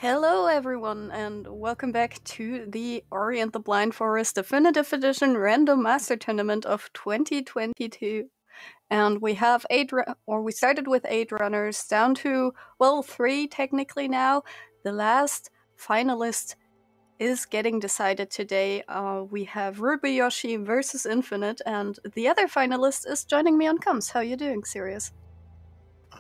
Hello, everyone, and welcome back to the Ori and the Blind Forest Definitive Edition Random Master Tournament of 2022. And we have we started with 8 runners down to, well, 3 technically now. The last finalist is getting decided today. We have rubyyoshi versus nfnite, and the other finalist is joining me on comms. How you doing, Sirius?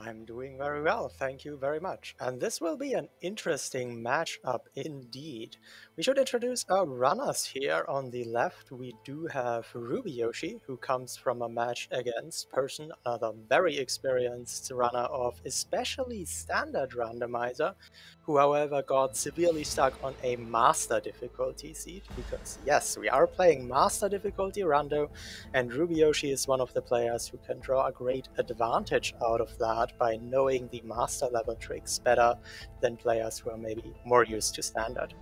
I'm doing very well, thank you very much. And this will be an interesting matchup indeed. We should introduce our runners here. On the left, we do have rubyyoshi, who comes from a match against Person, another very experienced runner of especially standard randomizer, who however got severely stuck on a master difficulty seed, because yes, we are playing master difficulty Rando, and rubyyoshi is one of the players who can draw a great advantage out of that by knowing the master level tricks better than players who are maybe more used to standard.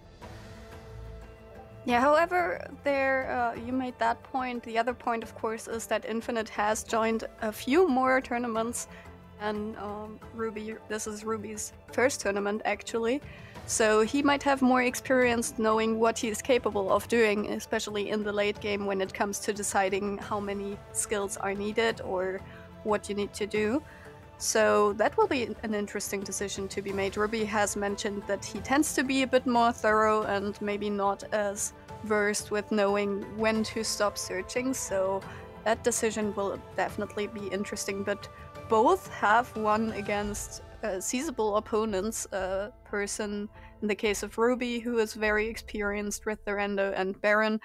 Yeah, however, you made that point. The other point, of course, is that nfnite has joined a few more tournaments, and this is Ruby's first tournament, actually. So he might have more experience knowing what he is capable of doing, especially in the late game when it comes to deciding how many skills are needed or what you need to do. So that will be an interesting decision to be made. Ruby has mentioned that he tends to be a bit more thorough and maybe not as versed with knowing when to stop searching, so that decision will definitely be interesting. But both have won against seizable opponents, a person in the case of Ruby who is very experienced with the Rando, and Baron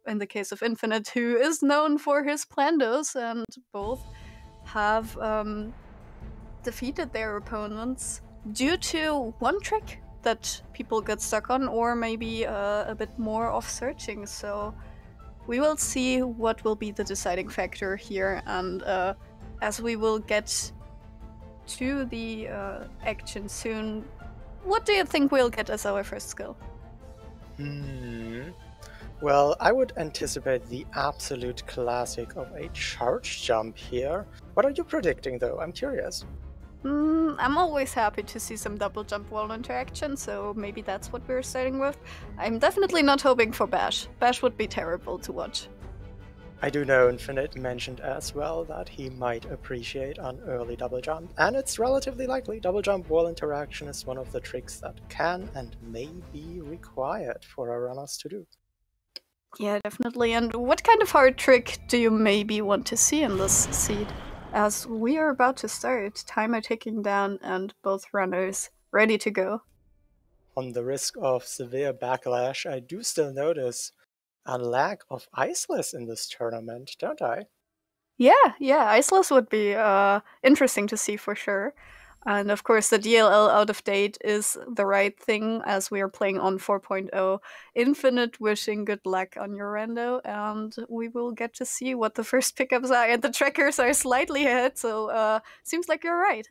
in the case of nfnite, who is known for his plandos, and both have defeated their opponents due to one trick that people get stuck on, or maybe a bit more of searching. So we will see what will be the deciding factor here, and as we will get to the action soon, what do you think we'll get as our first skill? Well, I would anticipate the absolute classic of a charge jump here. What are you predicting though? I'm curious. I'm always happy to see some double jump wall interaction, so maybe that's what we're starting with. I'm definitely not hoping for Bash. Bash would be terrible to watch. I do know nfnite mentioned as well that he might appreciate an early double jump, and it's relatively likely double jump wall interaction is one of the tricks that can and may be required for our runners to do. Yeah, definitely. And what kind of hard trick do you maybe want to see in this seed? As we are about to start, timer ticking down and both runners ready to go. On the risk of severe backlash, I do still notice a lack of iceless in this tournament, don't I? Yeah, iceless would be interesting to see for sure. And of course, the DLL out of date is the right thing, as we are playing on 4.0. nfnite wishing good luck on your rando, and we will get to see what the first pickups are. And the trackers are slightly ahead, so seems like you're right.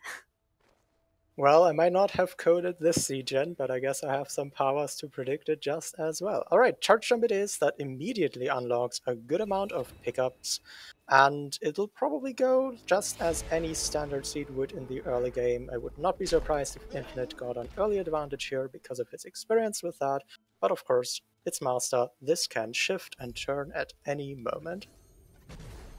Well, I might not have coded this C-gen, but I guess I have some powers to predict it just as well. Alright, charge jump it is. That immediately unlocks a good amount of pickups, and it'll probably go just as any standard seed would in the early game. I would not be surprised if nfnite got an early advantage here because of his experience with that, but of course, it's Master. This can shift and turn at any moment.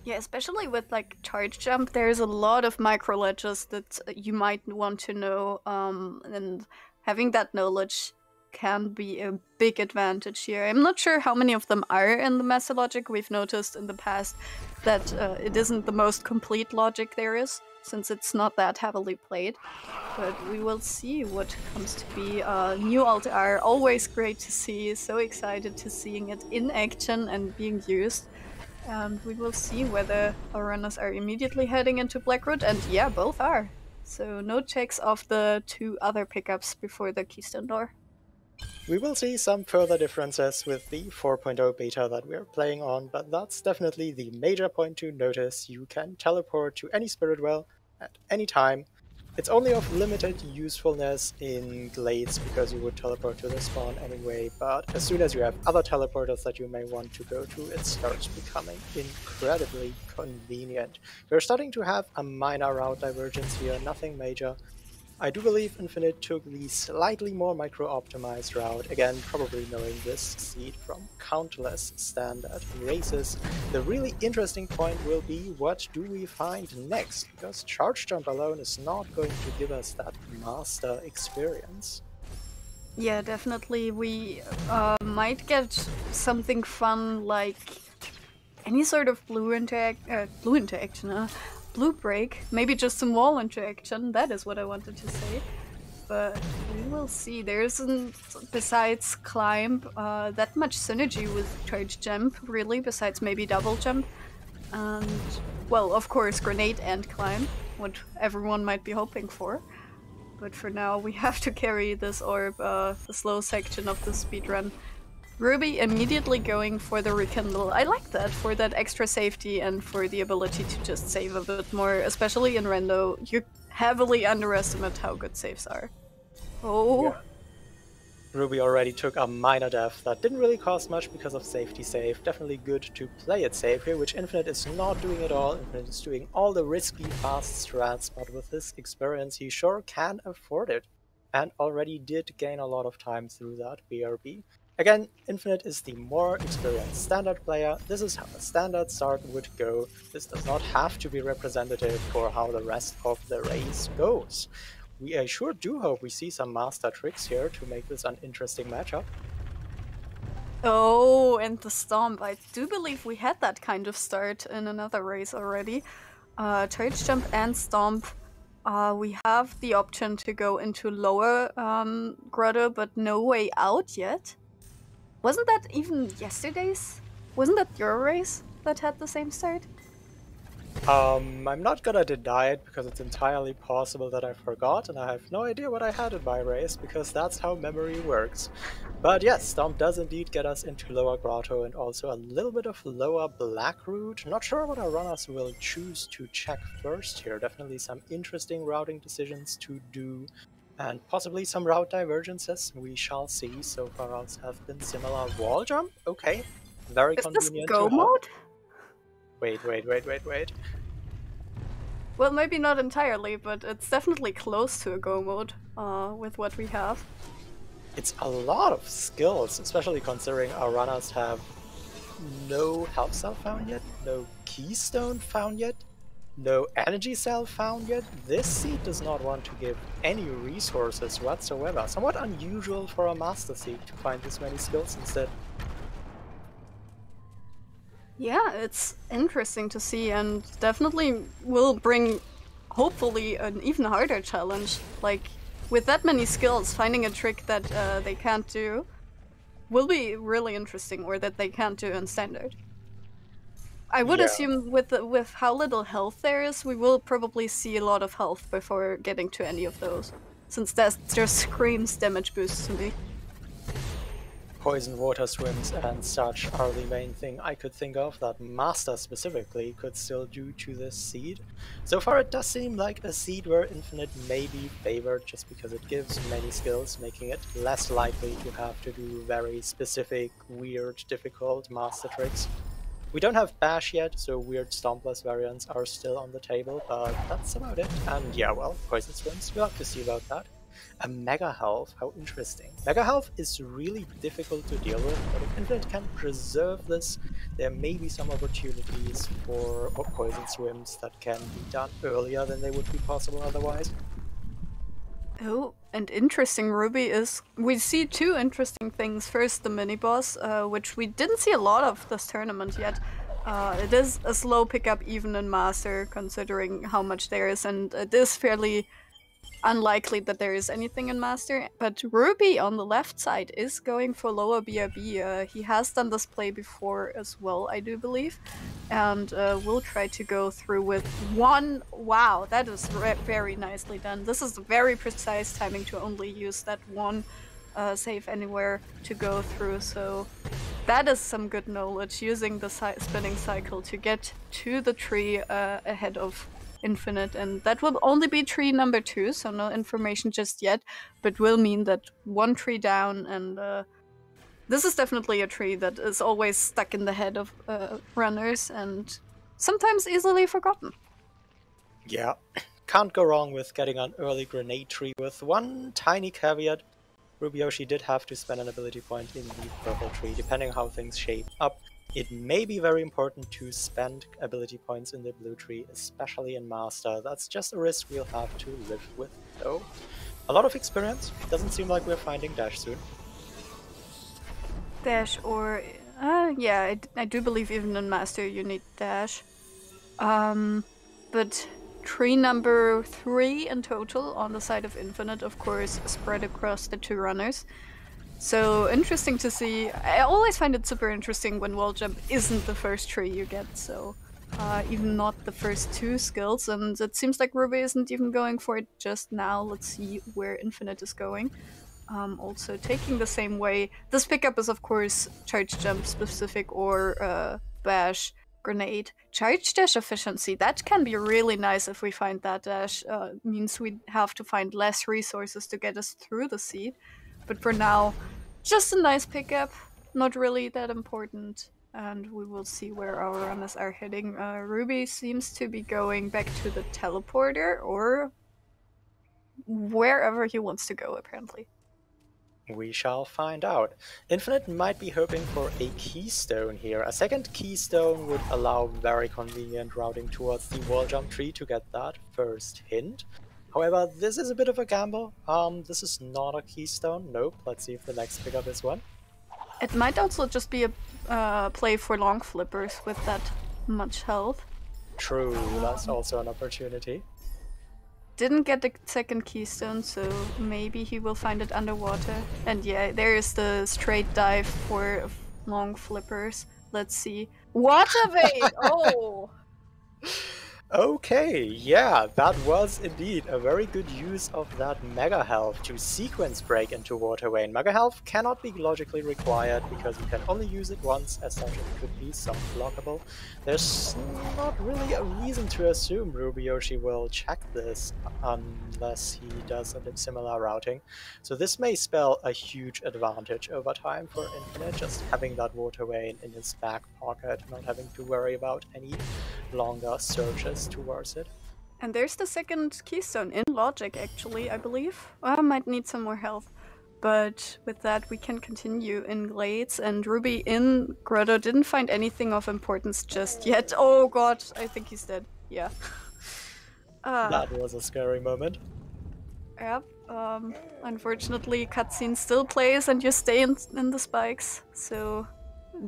Yeah, especially with like charge jump, there's a lot of micro ledges that you might want to know, and having that knowledge can be a big advantage here. I'm not sure how many of them are in the Master Logic. We've noticed in the past that it isn't the most complete logic there is, since it's not that heavily played. But we will see what comes to be. New alt are always great to see, so excited to seeing it in action and being used. And we will see whether our runners are immediately heading into Blackroot, and yeah, both are. So no checks of the 2 other pickups before the Keystone door. We will see some further differences with the 4.0 beta that we are playing on, but that's definitely the major point to notice. You can teleport to any Spirit Well at any time. It's only of limited usefulness in Glades because you would teleport to the spawn anyway, but as soon as you have other teleporters that you may want to go to, it starts becoming incredibly convenient. We're starting to have a minor route divergence here, nothing major, I do believe Infinite took the slightly more micro-optimized route, again probably knowing this seed from countless standard races. The really interesting point will be, what do we find next? Because Charge Jump alone is not going to give us that master experience. Yeah, definitely. We might get something fun like any sort of blue interaction, blue break, maybe just some wall interaction. That is what I wanted to say. But we will see. There isn't, besides climb, that much synergy with charge jump, really, besides maybe double jump. And, well, of course, grenade and climb, what everyone might be hoping for. But for now, we have to carry this orb, the slow section of the speedrun. Ruby immediately going for the rekindle. I like that, for that extra safety and for the ability to just save a bit more, especially in Rando. You heavily underestimate how good saves are. Oh. Yeah. Ruby already took a minor death that didn't really cost much because of safety save. Definitely good to play it safe here, which Infinite is not doing at all. Infinite is doing all the risky fast strats, but with his experience he sure can afford it. And already did gain a lot of time through that BRB. Again, Infinite is the more experienced standard player. This is how a standard start would go. This does not have to be representative for how the rest of the race goes. I sure do hope we see some master tricks here to make this an interesting matchup. Oh, and the stomp. I do believe we had that kind of start in another race already. Charge jump and stomp. We have the option to go into lower grotto, but no way out yet. Wasn't that even yesterday's? Wasn't that your race that had the same start? I'm not gonna deny it because it's entirely possible that I forgot and I have no idea what I had in my race because that's how memory works. But yes, Stomp does indeed get us into lower grotto and also a little bit of lower black route. Not sure what our runners will choose to check first here. Definitely some interesting routing decisions to do and possibly some route divergences. We shall see. So far us have been similar. Wall jump? Okay. Very Is this convenient go to have. mode? Wait. Well, maybe not entirely, but it's definitely close to a go mode with what we have. It's a lot of skills, especially considering our runners have no health cell found yet, no keystone found yet, no energy cell found yet. This seed does not want to give any resources whatsoever. Somewhat unusual for a master seed to find this many skills instead. Yeah, it's interesting to see and definitely will bring, hopefully, an even harder challenge. Like, with that many skills, finding a trick that they can't do will be really interesting, or that they can't do in standard. I would Yeah. assume with how little health there is, we will probably see a lot of health before getting to any of those, since that just screams damage boost to me. Poison water swims and such are the main thing I could think of that Master specifically could still do to this seed. So far it does seem like a seed where Infinite may be favored just because it gives many skills, making it less likely to have to do very specific, weird, difficult Master tricks. We don't have Bash yet, so weird Stompless variants are still on the table, but that's about it. And yeah, well, Poison Swims, we'll have to see about that. A Mega Health, how interesting. Mega Health is really difficult to deal with, but if Infinite can preserve this, there may be some opportunities for Poison Swims that can be done earlier than they would be possible otherwise. Oh, and interesting, Ruby, is we see two interesting things. First, the mini-boss, which we didn't see a lot of this tournament yet. It is a slow pickup even in Master, considering how much there is, and it is fairly unlikely that there is anything in Master. But Ruby on the left side is going for lower BRB. He has done this play before as well, I do believe. And we'll try to go through with one. Wow, that is very nicely done. This is very precise timing to only use that one save anywhere to go through. So that is some good knowledge, using the spinning cycle to get to the tree ahead of Infinite, and that will only be tree number 2, so no information just yet, but will mean that one tree down, and this is definitely a tree that is always stuck in the head of runners and sometimes easily forgotten. Yeah, can't go wrong with getting an early grenade tree with one tiny caveat. rubyyoshi did have to spend an ability point in the purple tree, depending on how things shape up. It may be very important to spend ability points in the blue tree, especially in Master. That's just a risk we'll have to live with, though. A lot of experience. Doesn't seem like we're finding Dash soon. Dash or... yeah, I do believe even in Master you need Dash. But tree number 3 in total on the side of Infinite, of course, spread across the 2 runners. So interesting to see. I always find it super interesting when wall jump isn't the first tree you get, so even not the first 2 skills, and it seems like Ruby isn't even going for it just now. Let's see where Infinite is going. Also taking the same way. This pickup is of course charge jump specific or bash grenade. Charge dash efficiency, that can be really nice if we find that dash. Means we have to find less resources to get us through the seed. But for now, just a nice pickup, not really that important. And we will see where our runners are heading. Ruby seems to be going back to the teleporter or wherever he wants to go, apparently. We shall find out. Infinite might be hoping for a keystone here. A second keystone would allow very convenient routing towards the wall jump tree to get that first hint. However, this is a bit of a gamble. This is not a keystone. Nope. Let's see if the next pickup is one. It might also just be a play for long flippers with that much health. True, that's also an opportunity. Didn't get the second keystone, so maybe he will find it underwater. And yeah, there is the straight dive for long flippers. Let's see. Water vein! Oh! Okay, yeah, that was indeed a very good use of that Mega Health to sequence break into Water Vein. Mega Health cannot be logically required because you can only use it once, as such it could be soft blockable. There's not really a reason to assume rubyyoshi will check this unless he does a similar routing. So this may spell a huge advantage over time for Infinite, just having that Water Vein in his back pocket, not having to worry about any longer searches towards it. And there's the second keystone in logic, actually, I believe. I might need some more health. But with that, we can continue in Glades, and Ruby in Grotto didn't find anything of importance just yet. Oh god, I think he's dead. Yeah. That was a scary moment. Yep. Unfortunately, cutscene still plays and you stay in the spikes. So,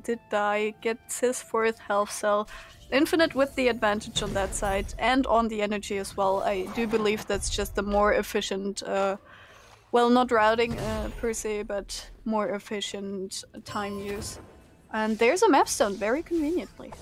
did die, gets his 4th health cell. Infinite with the advantage on that side, and on the energy as well. I do believe that's just a more efficient, well, not routing per se, but more efficient time use. And there's a mapstone, very conveniently.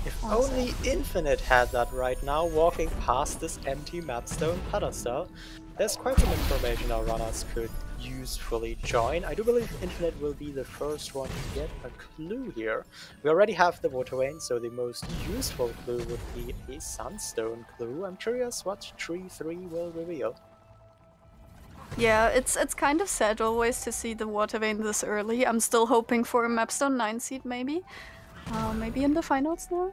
If only Infinite had that right now, walking past this empty mapstone pedestal. There's quite some information our runners could usefully join. I do believe Infinite will be the first one to get a clue here. We already have the Water Vein, so the most useful clue would be a Sunstone clue. I'm curious what Tree 3 will reveal. Yeah, it's kind of sad always to see the Water Vein this early. I'm still hoping for a Mapstone 9 seed, maybe. Maybe in the finals now?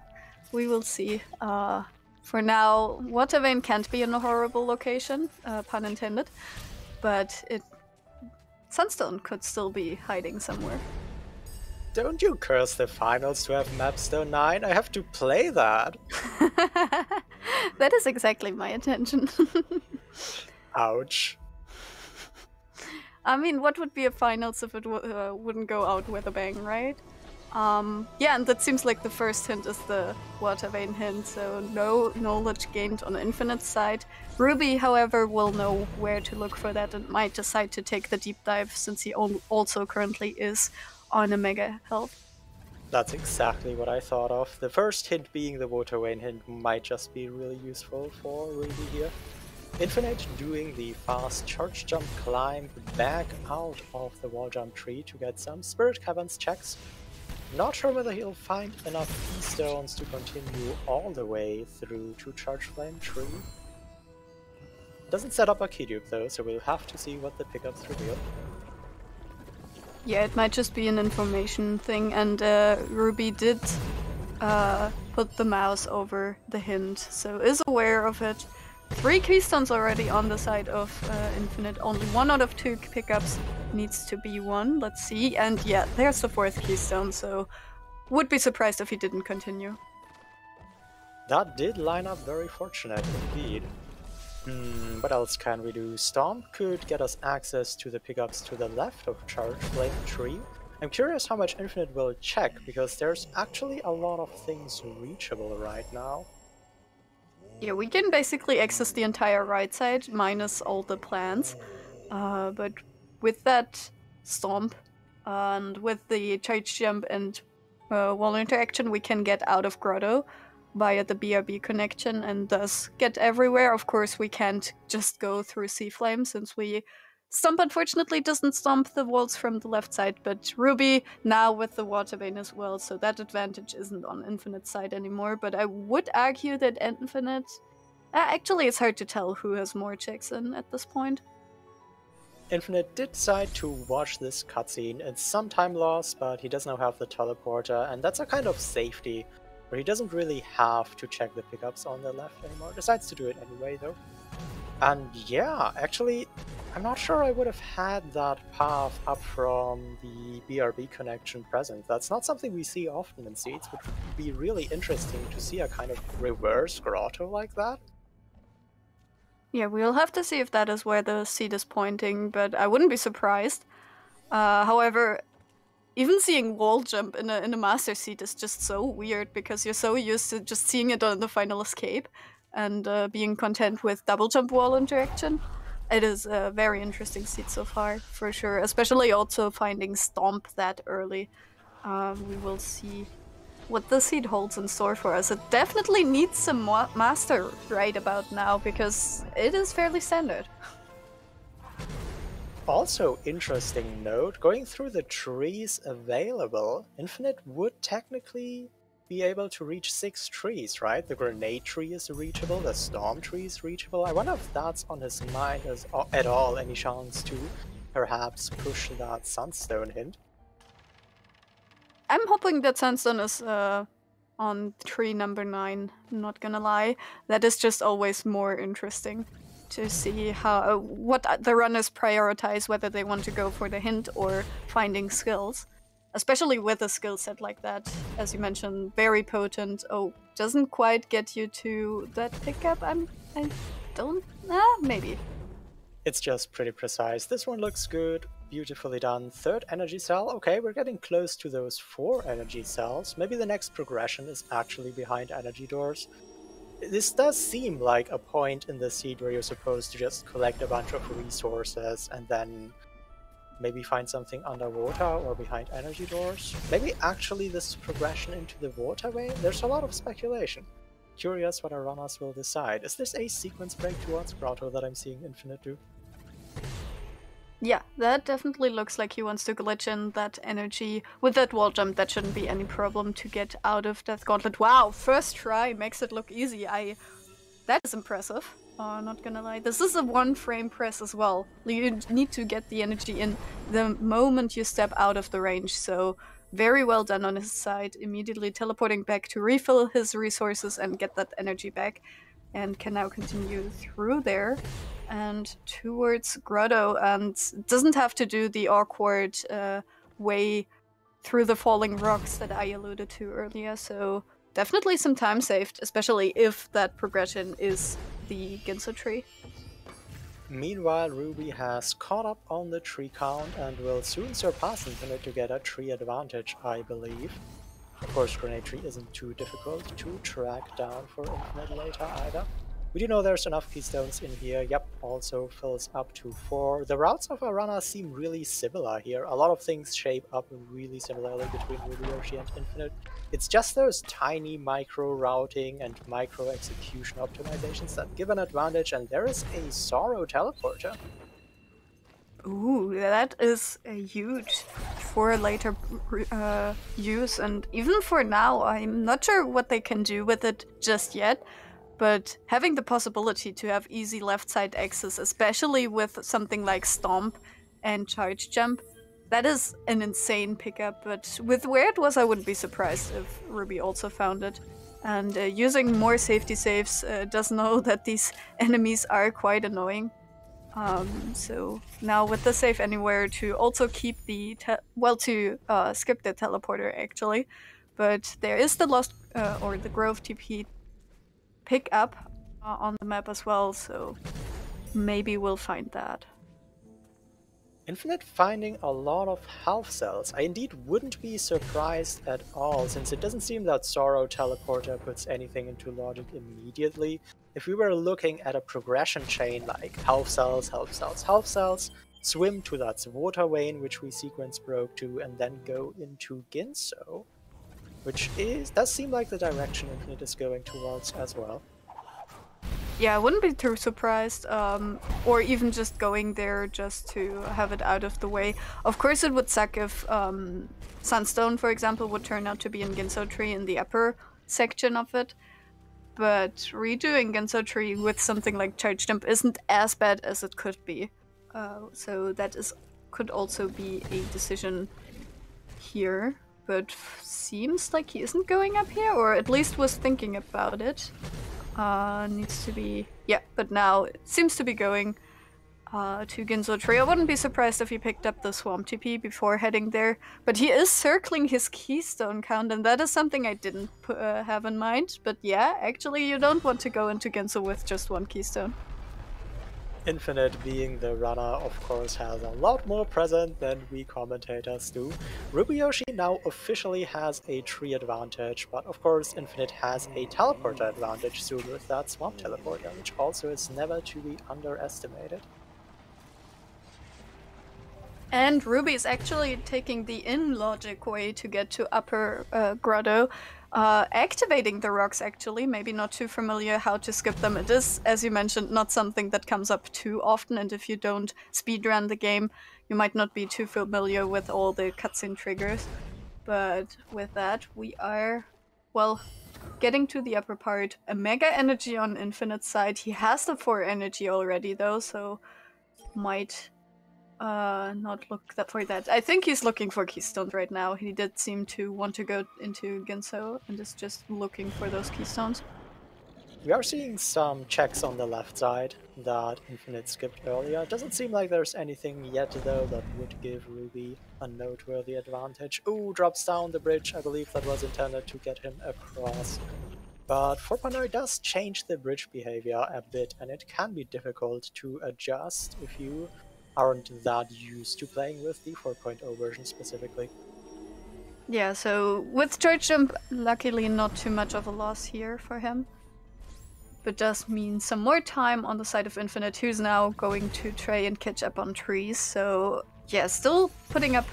We will see. For now, Water Vein can't be in a horrible location, pun intended. But Sunstone could still be hiding somewhere. Don't you curse the finals to have Mapstone 9? I have to play that! That is exactly my intention. Ouch. I mean, what would be a finals if it wouldn't go out with a bang, right? Yeah, and that seems like the first hint is the Water Vein hint, so no knowledge gained on the Infinite side. Ruby, however, will know where to look for that and might decide to take the deep dive since he also currently is on a Mega Health. That's exactly what I thought of. The first hint being the Water Vein hint might just be really useful for Ruby here. Infinite doing the fast charge jump climb back out of the wall jump tree to get some Spirit Caverns checks. Not sure whether he'll find enough keystones to continue all the way through to Charge Flame Tree. Doesn't set up a key dupe though, so we'll have to see what the pickups reveal. Yeah, it might just be an information thing, and Ruby did put the mouse over the hint, so is aware of it. 3 keystones already on the side of Infinite. Only 1 out of 2 pickups needs to be 1. Let's see. And yeah, there's the 4th keystone, so would be surprised if he didn't continue. That did line up very fortunate indeed. What else can we do? Stomp could get us access to the pickups to the left of Charge Flame Tree. I'm curious how much Infinite will check, because there's actually a lot of things reachable right now. Yeah, we can basically access the entire right side, minus all the plants. But with that Stomp, and with the Charge Jump and wall interaction, we can get out of Grotto via the BRB connection and thus get everywhere. Of course, we can't just go through Sea Flame, since Stomp unfortunately doesn't stomp the walls from the left side, but Ruby now with the Water Vein as well, so that advantage isn't on Infinite's side anymore. But I would argue that Infinite... actually, it's hard to tell who has more checks in at this point. Infinite did decide to watch this cutscene. It's some time loss, but he does now have the teleporter, and that's a kind of safety, where he doesn't really have to check the pickups on the left anymore. Decides to do it anyway, though. And yeah, actually, I'm not sure I would have had that path up from the BRB connection present. That's not something we see often in seeds, which would be really interesting to see a kind of reverse grotto like that. Yeah, we'll have to see if that is where the seed is pointing, but I wouldn't be surprised. However, even seeing wall jump in a master seed is just so weird, because you're so used to just seeing it on the final escape and being content with double jump wall interaction. It is a very interesting seed so far, for sure, especially also finding Stomp that early. We will see what the seed holds in store for us. It definitely needs some master right about now, because it is fairly standard. Also, interesting note, going through the trees available, Infinite would technically be able to reach 6 trees, right? The Grenade Tree is reachable, the Storm Tree is reachable. I wonder if that's on his mind at all, any chance to perhaps push that Sunstone hint. I'm hoping that Sunstone is on tree number 9, not gonna lie. That is just always more interesting to see how what the runners prioritize, whether they want to go for the hint or finding skills. Especially with a skill set like that, as you mentioned, very potent. Oh, doesn't quite get you to that pickup. Maybe. It's just pretty precise. This one looks good, beautifully done. 3rd energy cell. Okay, we're getting close to those 4 energy cells. Maybe the next progression is actually behind energy doors. This does seem like a point in the seed where you're supposed to just collect a bunch of resources and then maybe find something underwater or behind energy doors. Maybe actually this is progression into the waterway? There's a lot of speculation. Curious what our runners will decide. Is this a sequence break towards Grotto that I'm seeing Infinite do? Yeah, that definitely looks like he wants to glitch in that energy. With that wall jump, that shouldn't be any problem to get out of Death Gauntlet. Wow, first try makes it look easy. That is impressive. Not gonna lie. This is a 1-frame press as well. You need to get the energy in the moment you step out of the range, so very well done on his side. Immediately teleporting back to refill his resources and get that energy back, and can now continue through there and towards Grotto, and doesn't have to do the awkward way through the falling rocks that I alluded to earlier, so definitely some time saved, especially if that progression is the Ginso tree. Meanwhile, Ruby has caught up on the tree count and will soon surpass Infinite to get a tree advantage, I believe. Of course, Grenade Tree isn't too difficult to track down for Infinite later either. We do know there's enough keystones in here. Yep, also fills up to 4. The routes of our runners seem really similar here. A lot of things shape up really similarly between rubyyoshi and Infinite. It's just those tiny micro routing and micro execution optimizations that give an advantage, and there is a Sorrow teleporter. Ooh, that is a huge for later use, and even for now, I'm not sure what they can do with it just yet. But having the possibility to have easy left side access, especially with something like Stomp and Charge Jump, that is an insane pickup. But with where it was, I wouldn't be surprised if Ruby also found it. and using more safety saves does know that these enemies are quite annoying. So now with the save anywhere to also keep the skip the teleporter actually, but there is the lost or the Grove TP pick up on the map as well, so maybe we'll find that. Infinite finding a lot of health cells. I indeed wouldn't be surprised at all, since it doesn't seem that Sorrow Teleporter puts anything into logic immediately. If we were looking at a progression chain like health cells, health cells, health cells, swim to that water vein which we sequence broke to, and then go into Ginso, which does seem like the direction Infinite is going towards as well. Yeah, I wouldn't be too surprised, or even just going there just to have it out of the way. Of course, it would suck if Sunstone, for example, would turn out to be in Ginso Tree in the upper section of it. But redoing Ginso Tree with something like Charge Jump isn't as bad as it could be. So that could also be a decision here. But seems like he isn't going up here, or at least was thinking about it. Needs to be... yeah, but now it seems to be going to Ginso Tree. I wouldn't be surprised if he picked up the Swamp TP before heading there, but he is circling his keystone count, and that is something I didn't have in mind. But yeah, actually you don't want to go into Ginso with just one keystone. Infinite, being the runner, of course, has a lot more present than we commentators do. rubyyoshi now officially has a tree advantage, but of course Infinite has a teleporter advantage soon with that Swamp Teleporter, which also is never to be underestimated. And Ruby is actually taking the in-logic way to get to Upper Grotto, activating the rocks actually, maybe not too familiar how to skip them. It is, as you mentioned, not something that comes up too often, and if you don't speedrun the game, you might not be too familiar with all the cutscene triggers. But with that, we are, well, getting to the upper part. A Mega Energy on Infinite's side. He has the 4 energy already though, so might... not look for that. I think he's looking for keystones right now. He did seem to want to go into Ginso and is just looking for those keystones. We are seeing some checks on the left side that Infinite skipped earlier. Doesn't seem like there's anything yet though that would give Ruby a noteworthy advantage. Ooh, drops down the bridge. I believe that was intended to get him across. But 4.0 does change the bridge behavior a bit, and it can be difficult to adjust if you aren't that used to playing with the 4.0 version specifically. Yeah, so with Charge Jump, luckily not too much of a loss here for him. But does mean some more time on the side of Infinite, who's now going to try and catch up on trees. So yeah, still putting up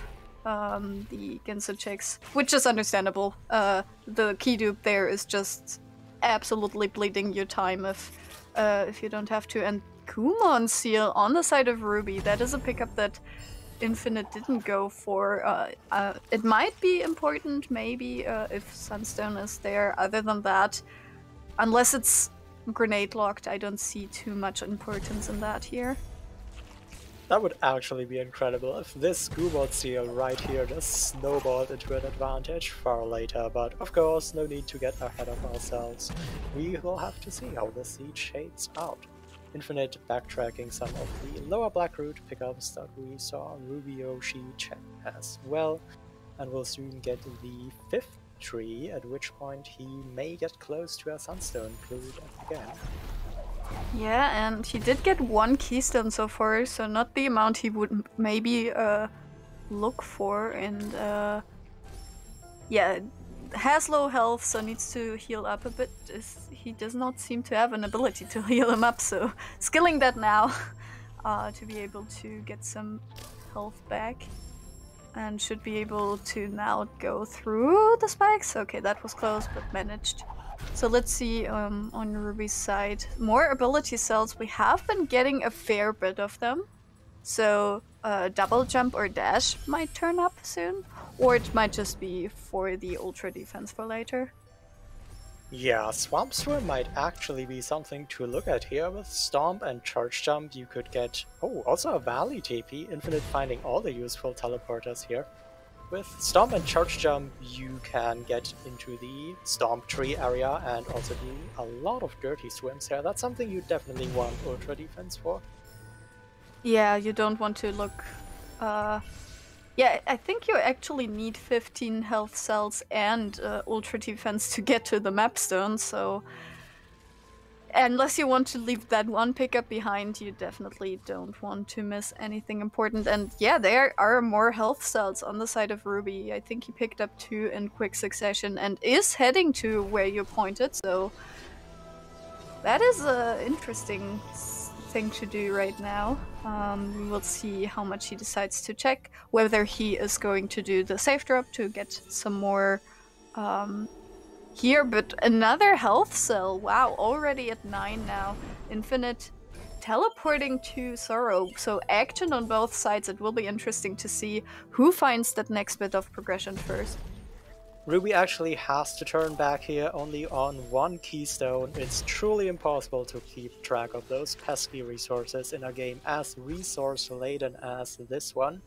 the Ginso checks, which is understandable. The key dupe there is just absolutely bleeding your time if you don't have to. And Kumon Seal on the side of Ruby, that is a pickup that Infinite didn't go for. It might be important, maybe, if Sunstone is there. Other than that, unless it's grenade locked, I don't see too much importance in that here. That would actually be incredible if this Gumon Seal right here just snowballed into an advantage far later, but of course no need to get ahead of ourselves. We will have to see how the siege shades out. Infinite backtracking some of the lower black root pickups that we saw rubyyoshi check as well, and we'll soon get the 5th tree, at which point he may get close to a sunstone clued again. Yeah, and he did get 1 keystone so far, so not the amount he would maybe look for, and yeah, has low health, so needs to heal up a bit. He does not seem to have an ability to heal him up, so skilling that now to be able to get some health back. And should be able to now go through the spikes. Okay, that was close, but managed. So let's see on Ruby's side. More ability cells. We have been getting a fair bit of them. So double jump or dash might turn up soon. Or it might just be for the ultra defense for later. Yeah, Swamp Swim might actually be something to look at here. With Stomp and Charge Jump you could get, oh, also a Valley TP, Infinite finding all the useful teleporters here. With Stomp and Charge Jump, you can get into the Stomp tree area and also do a lot of dirty swims here. That's something you definitely want Ultra Defense for. Yeah, you don't want to look... Yeah, I think you actually need 15 health cells and Ultra Defense to get to the map stone, so... Unless you want to leave that one pickup behind, you definitely don't want to miss anything important. And yeah, there are more health cells on the side of Ruby. I think he picked up 2 in quick succession and is heading to where you pointed, so that is an interesting thing to do right now. We will see how much he decides to check, whether he is going to do the safe drop to get some more here, but another health cell. Wow, already at 9 now. Infinite teleporting to Sorrow. So action on both sides. It will be interesting to see who finds that next bit of progression first. Ruby actually has to turn back here only on 1 keystone. It's truly impossible to keep track of those pesky resources in a game as resource-laden as this one.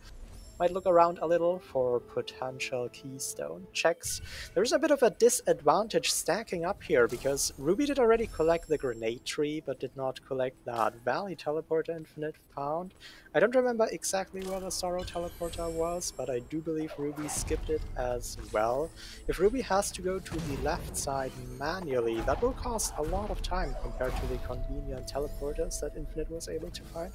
Might look around a little for potential keystone checks. There's a bit of a disadvantage stacking up here because Ruby did already collect the grenade tree but did not collect that Valley teleporter Infinite found. I don't remember exactly where the Sorrow teleporter was, but I do believe Ruby skipped it as well. If Ruby has to go to the left side manually, that will cost a lot of time compared to the convenient teleporters that Infinite was able to find.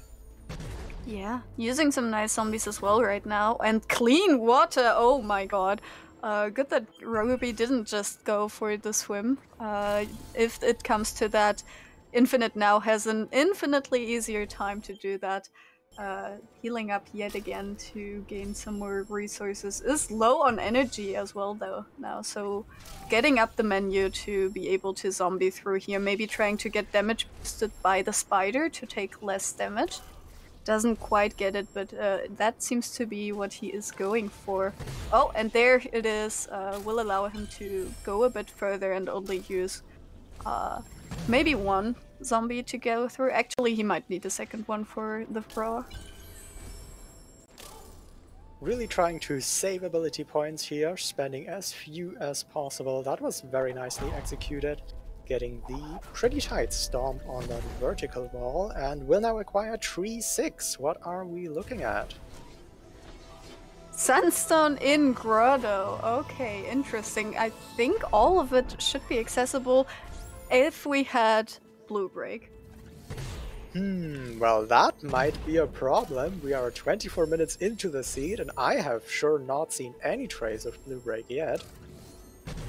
Yeah, using some nice zombies as well right now. And clean water, oh my god. Good that Ruby didn't just go for the swim. If it comes to that, Infinite now has an infinitely easier time to do that. Healing up yet again to gain some more resources. Is low on energy as well though now, so getting up the menu to be able to zombie through here, maybe trying to get damage boosted by the spider to take less damage. Doesn't quite get it, but that seems to be what he is going for. Oh, and there it is. Will allow him to go a bit further and only use maybe 1 zombie to go through. Actually, he might need a second one for the thrower. Really trying to save ability points here, spending as few as possible. That was very nicely executed. Getting the pretty tight stomp on that vertical wall, and will now acquire tree 6. What are we looking at? Sandstone in Grotto. Okay, interesting. I think all of it should be accessible if we had Blue Break. Well, that might be a problem. We are 24 minutes into the seed, and I have sure not seen any trace of Blue Break yet.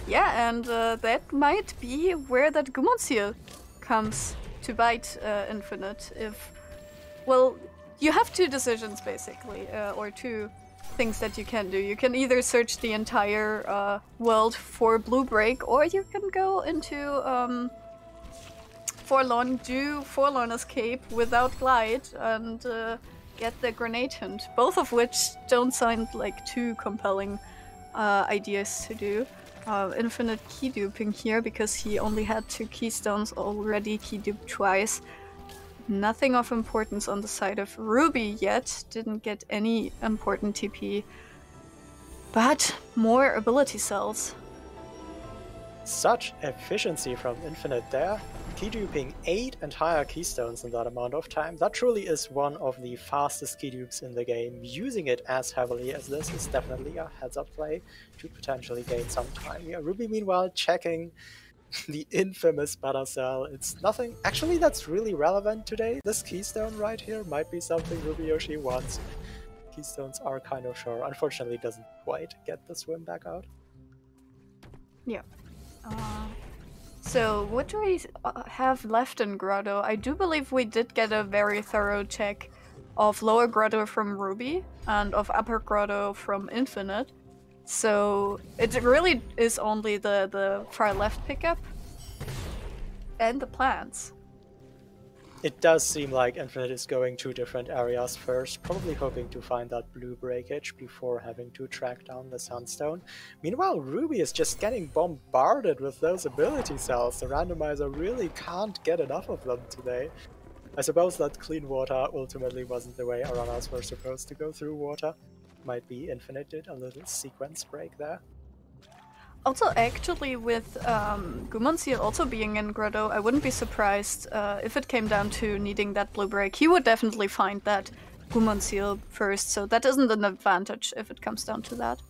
Yeah, and that might be where that Gummon Seal comes to bite Infinite. If, well, you have 2 decisions basically, or 2 things that you can do. You can either search the entire world for Blue Break, or you can go into Forlorn, do Forlorn Escape without Glide, and get the Grenade Hunt. Both of which don't sound like too compelling ideas to do. Infinite key duping here because he only had 2 keystones already, key duped twice. Nothing of importance on the side of Ruby yet, didn't get any important TP. But more ability cells. Such efficiency from Infinite there. Key duping 8 entire keystones in that amount of time. That truly is one of the fastest key dupes in the game. Using it as heavily as this is definitely a heads-up play to potentially gain some time here. Ruby, meanwhile, checking the infamous butter cell. It's nothing actually that's really relevant today. This keystone right here might be something rubyyoshi wants. Keystones are kind of sure. Unfortunately, doesn't quite get the swim back out. Yeah. So what do we have left in Grotto? I do believe we did get a very thorough check of Lower Grotto from Ruby and of Upper Grotto from Infinite. So it really is only the far left pickup and the plants. It does seem like Infinite is going 2 different areas first, probably hoping to find that blue breakage before having to track down the Sunstone. Meanwhile, Ruby is just getting bombarded with those ability cells. The randomizer really can't get enough of them today. I suppose that clean water ultimately wasn't the way our runners were supposed to go through water. might be Infinite did a little sequence break there. Also, actually, with Gumonseal also being in Grotto, I wouldn't be surprised if it came down to needing that blue break. He would definitely find that Gumonseal first, so that isn't an advantage if it comes down to that.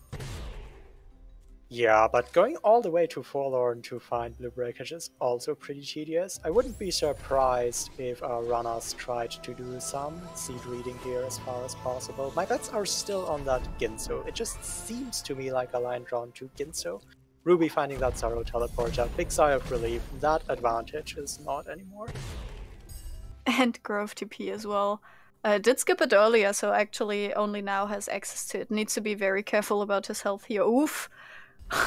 Yeah, but going all the way to Forlorn to find blue breakage is also pretty tedious. I wouldn't be surprised if our runners tried to do some seed reading here as far as possible. My bets are still on that Ginso. It just seems to me like a line drawn to Ginso. Ruby finding that Sorrow teleporter, big sigh of relief, that advantage is not anymore. And Grove TP as well. Did skip it earlier, so actually only now has access to it. Needs to be very careful about his health here. Oof!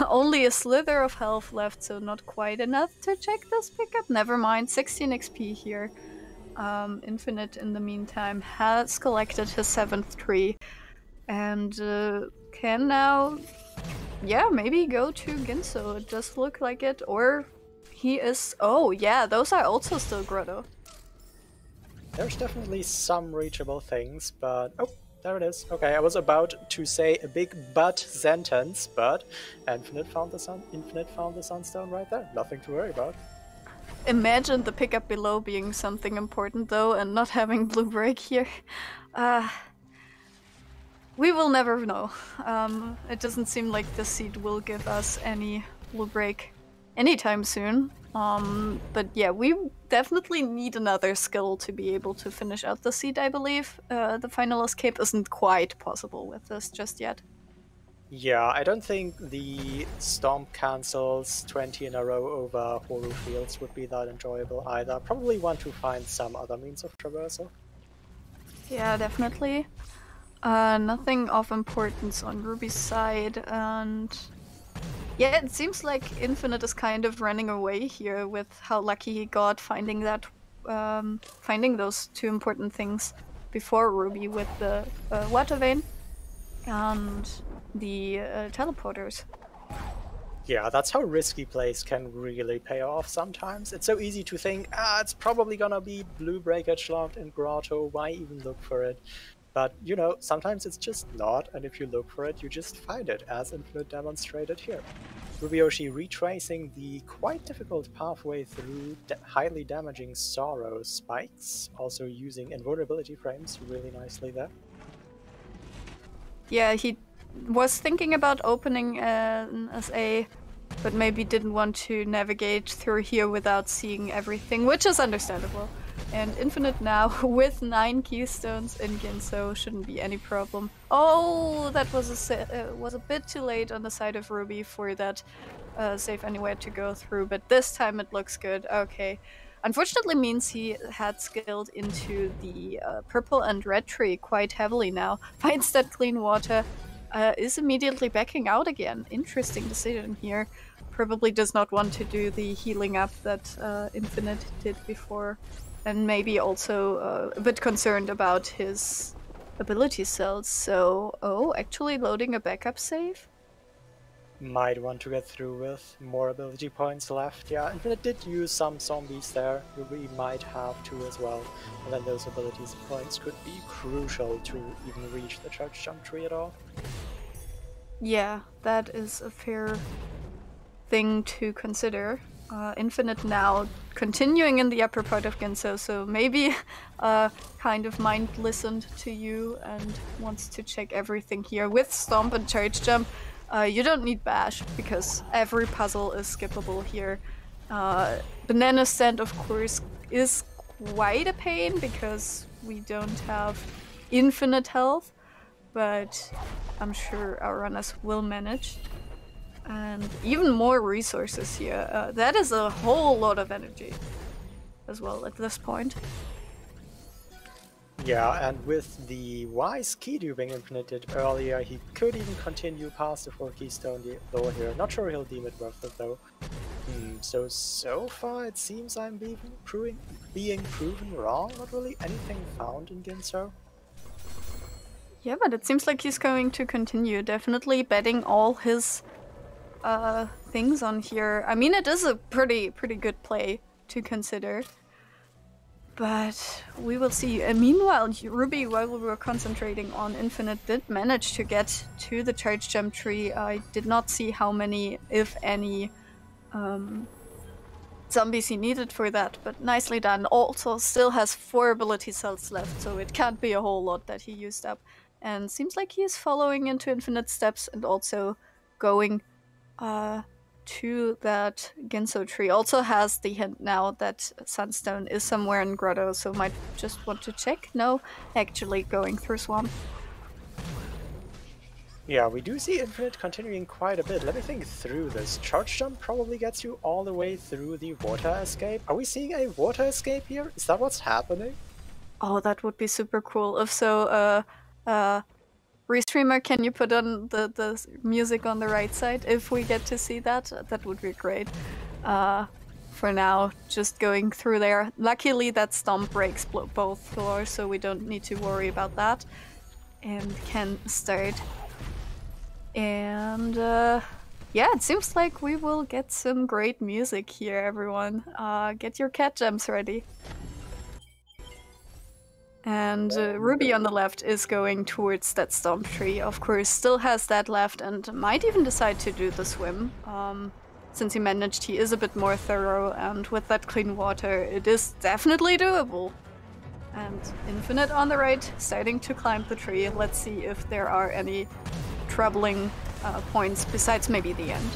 Only a slither of health left, so not quite enough to check this pickup. Never mind, 16 XP here. Infinite, in the meantime, has collected his 7th tree. And can now, yeah, maybe go to Ginso. It does look like it. Or he is... Oh, yeah, those are also still Grotto. There's definitely some reachable things, but... Oh, there it is. Okay, I was about to say a big but sentence, but Infinite found the Sunstone right there. Nothing to worry about. Imagine the pickup below being something important, though, and not having blue break here. We will never know. It doesn't seem like the seed will give us any blue break anytime soon. But yeah, we definitely need another skill to be able to finish out the seed, I believe. The final escape isn't quite possible with this just yet. Yeah, I don't think the Stomp cancels 20 in a row over Horu Fields would be that enjoyable either. Probably want to find some other means of traversal. Yeah, definitely. Nothing of importance on Ruby's side, and yeah, it seems like Infinite is kind of running away here with how lucky he got finding that, finding those 2 important things before Ruby with the water vein and the teleporters. Yeah, that's how risky plays can really pay off sometimes. It's so easy to think, it's probably gonna be blue breakage locked in Grotto, why even look for it? But, you know, sometimes it's just not, and if you look for it, you just find it, as Infinite demonstrated here. rubyyoshi retracing the quite difficult pathway through highly damaging Sorrow spikes, also using invulnerability frames really nicely there. Yeah, he was thinking about opening an SA, but maybe didn't want to navigate through here without seeing everything, which is understandable. And Infinite now with 9 keystones in Ginso shouldn't be any problem. Oh, that was a bit too late on the side of Ruby for that save anywhere to go through, but this time it looks good. Okay. Unfortunately means he had skilled into the purple and red tree quite heavily now. Finds that clean water, is immediately backing out again. Interesting decision here. Probably does not want to do the healing up that Infinite did before. And maybe also a bit concerned about his ability cells. So, oh, actually loading a backup save? Might want to get through with more ability points left. Yeah, Infinite did use some zombies there. We might have to as well. And then those ability points could be crucial to even reach the charge jump tree at all. Yeah, that is a fair thing to consider. Infinite now continuing in the upper part of Ginso, so maybe kind of mind listened to you and wants to check everything here. With Stomp and Charge Jump, you don't need Bash because every puzzle is skippable here. Banana Stand, of course, is quite a pain because we don't have infinite health, but I'm sure our runners will manage. And even more resources here. That is a whole lot of energy as well at this point. Yeah, and with the wise key duping Infinite did earlier, he could even continue past the 4 keystone door here. Not sure he'll deem it worth it though. So far it seems I'm being proven wrong. Not really anything found in Ginso. Yeah, but it seems like he's going to continue. Definitely betting all his things on here. I mean, it is a pretty good play to consider. But we will see. And meanwhile, Ruby, while we were concentrating on Infinite, did manage to get to the charge jump tree. I did not see how many, if any, zombies he needed for that, but nicely done. Also, still has 4 ability cells left, so it can't be a whole lot that he used up. And seems like he is following into Infinite steps and also going to that Ginso tree. Also has the hint now that Sunstone is somewhere in Grotto, so might just want to check. No, actually going through Swamp. Yeah, we do see Infinite continuing quite a bit. Let me think through this. Charge Jump probably gets you all the way through the water escape. Are we seeing a water escape here? Is that what's happening? Oh, that would be super cool. If so, Restreamer, can you put on the music on the right side? If we get to see that, that would be great. For now, just going through there. Luckily, that stomp breaks both floors, so we don't need to worry about that. And can start. And yeah, it seems like we will get some great music here, everyone. Get your cat gems ready. And Ruby on the left is going towards that stomp tree. Of course, still has that left and might even decide to do the swim. Since he managed, he is a bit more thorough, and with that clean water, it is definitely doable. And Infinite on the right, starting to climb the tree. Let's see if there are any troubling points besides maybe the end.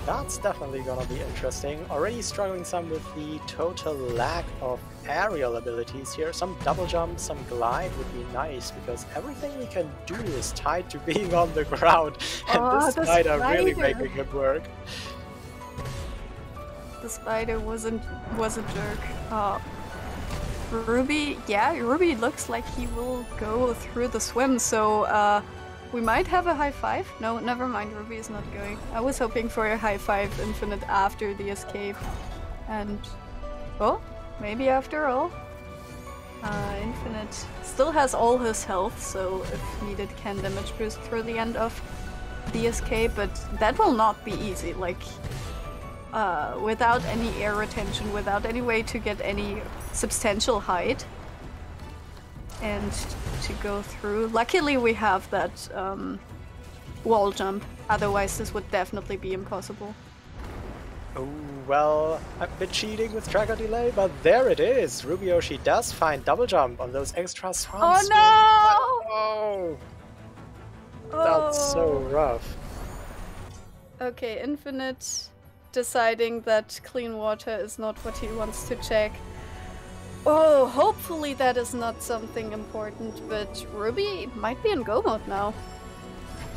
That's definitely gonna be interesting. Already struggling some with the total lack of aerial abilities here. Some double jump, some glide would be nice, because everything we can do is tied to being on the ground. And this spider really making it work. The spider was a jerk. Ruby, yeah, Ruby looks like he will go through the swim, so we might have a high five. No, never mind, Ruby is not going. I was hoping for a high five Infinite after the escape. And, well, maybe after all. Infinite still has all his health, so if needed can damage boost through the end of the escape, but that will not be easy. Like, without any air retention, without any way to get any substantial height and to go through. Luckily we have that wall jump, otherwise this would definitely be impossible. Oh, well, I've been cheating with tracker delay, but there it is! rubyyoshi does find double jump on those extra swamps. Oh no! That's so rough. Okay, Infinite deciding that clean water is not what he wants to check. Oh, hopefully that is not something important, but Ruby might be in go mode now.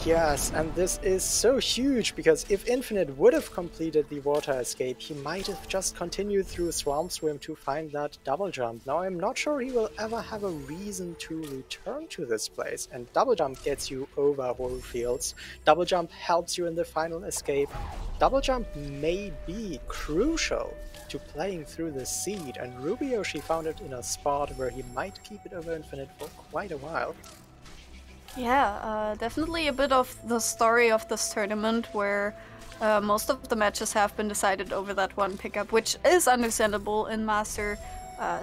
Yes, and this is so huge, because if Infinite would have completed the water escape, he might have just continued through Swamp Swim to find that double jump. Now I'm not sure he will ever have a reason to return to this place, and double jump gets you over whole fields. Double jump helps you in the final escape. Double jump may be crucial to playing through the seed, and rubyyoshi found it in a spot where he might keep it over Infinite for quite a while. Yeah, definitely a bit of the story of this tournament where most of the matches have been decided over that one pickup, which is understandable in Master.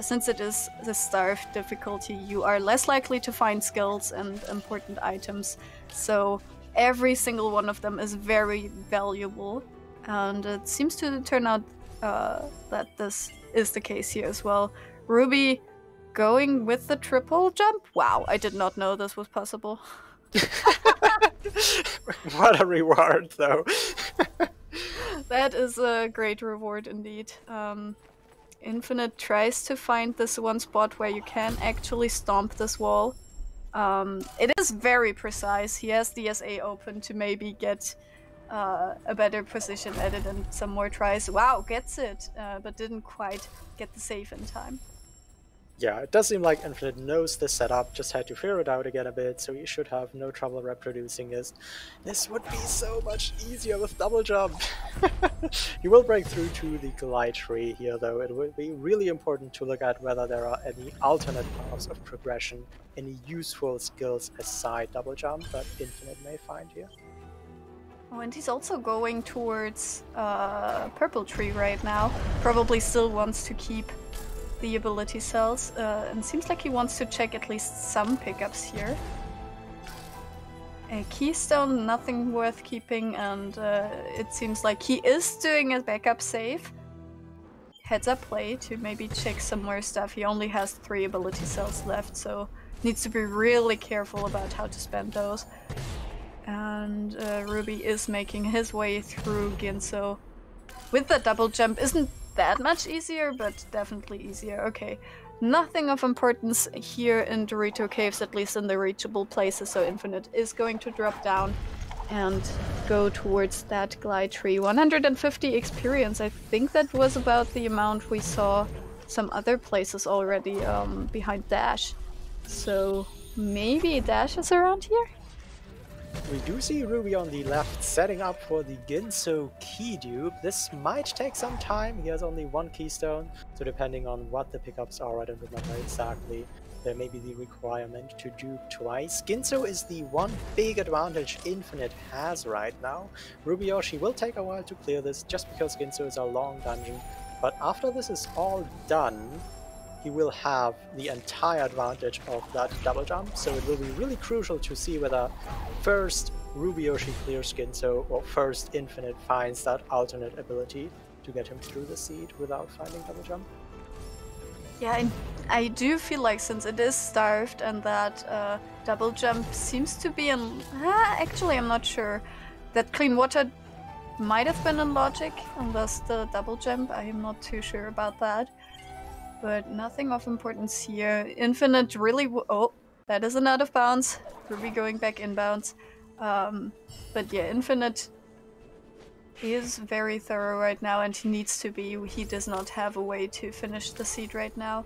Since it is the starved difficulty, you are less likely to find skills and important items, so every single one of them is very valuable, and it seems to turn out that this is the case here as well. Ruby going with the triple jump? Wow, I did not know this was possible. What a reward, though. That is a great reward indeed. Infinite tries to find this one spot where you can actually stomp this wall. It is very precise. He has the SA open to maybe get a better position at it and some more tries. Wow, gets it, but didn't quite get the save in time. Yeah, it does seem like Infinite knows the setup, just had to figure it out again a bit, so you should have no trouble reproducing it. This would be so much easier with double jump! You will break through to the glide tree here, though. It will be really important to look at whether there are any alternate paths of progression, any useful skills aside double jump that Infinite may find here. Oh, and he's also going towards purple tree right now. Probably still wants to keep the ability cells, and seems like he wants to check at least some pickups here. A keystone, nothing worth keeping, and it seems like he is doing a backup save. Heads up play to maybe check some more stuff. He only has 3 ability cells left, so needs to be really careful about how to spend those. And Ruby is making his way through Ginso. With the double jump, isn't that much easier, but definitely easier. Okay, nothing of importance here in Dorito Caves, at least in the reachable places, so Infinite is going to drop down and go towards that glide tree. 150 experience, I think that was about the amount we saw some other places already behind Dash. So maybe Dash is around here? We do see Ruby on the left setting up for the Ginso key dupe. This might take some time. He has only 1 keystone, so depending on what the pickups are, I don't remember exactly, there may be the requirement to dupe twice. Ginso is the one big advantage Infinite has right now. rubyyoshi will take a while to clear this just because Ginso is a long dungeon, but after this is all done, he will have the entire advantage of that double jump, so it will be really crucial to see whether first rubyyoshi clears Ginso or first Infinite finds that alternate ability to get him through the seed without finding double jump. Yeah, I do feel like since it is starved and that double jump seems to be in... actually, I'm not sure. That clean water might have been in logic, unless the double jump. I am not too sure about that. But nothing of importance here. Infinite really... oh, that is an out of bounds. Ruby going back inbounds. But yeah, Infinite is very thorough right now, and he needs to be. He does not have a way to finish the seed right now.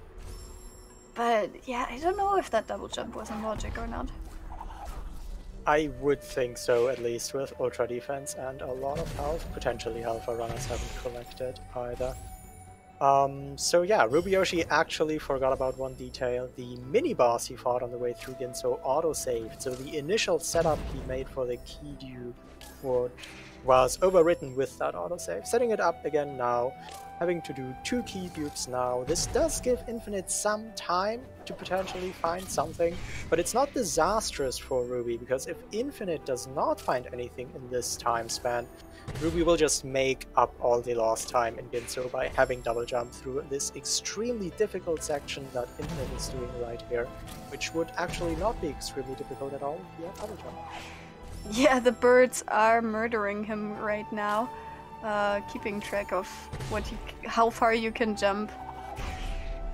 But yeah, I don't know if that double jump was in logic or not. I would think so, at least with ultra defense and a lot of health. Potentially health our runners haven't collected either. So yeah, rubyyoshi actually forgot about one detail. The mini-boss he fought on the way through Ginso auto-saved, so the initial setup he made for the key dupe was overwritten with that autosave. Setting it up again now, having to do 2 key dupes now. This does give Infinite some time to potentially find something, but it's not disastrous for Ruby, because if Infinite does not find anything in this time span, Ruby will just make up all the lost time in Ginso by having double jump through this extremely difficult section that Infinite is doing right here, which would actually not be extremely difficult at all if you have double jump. Yeah, the birds are murdering him right now, keeping track of how far you can jump.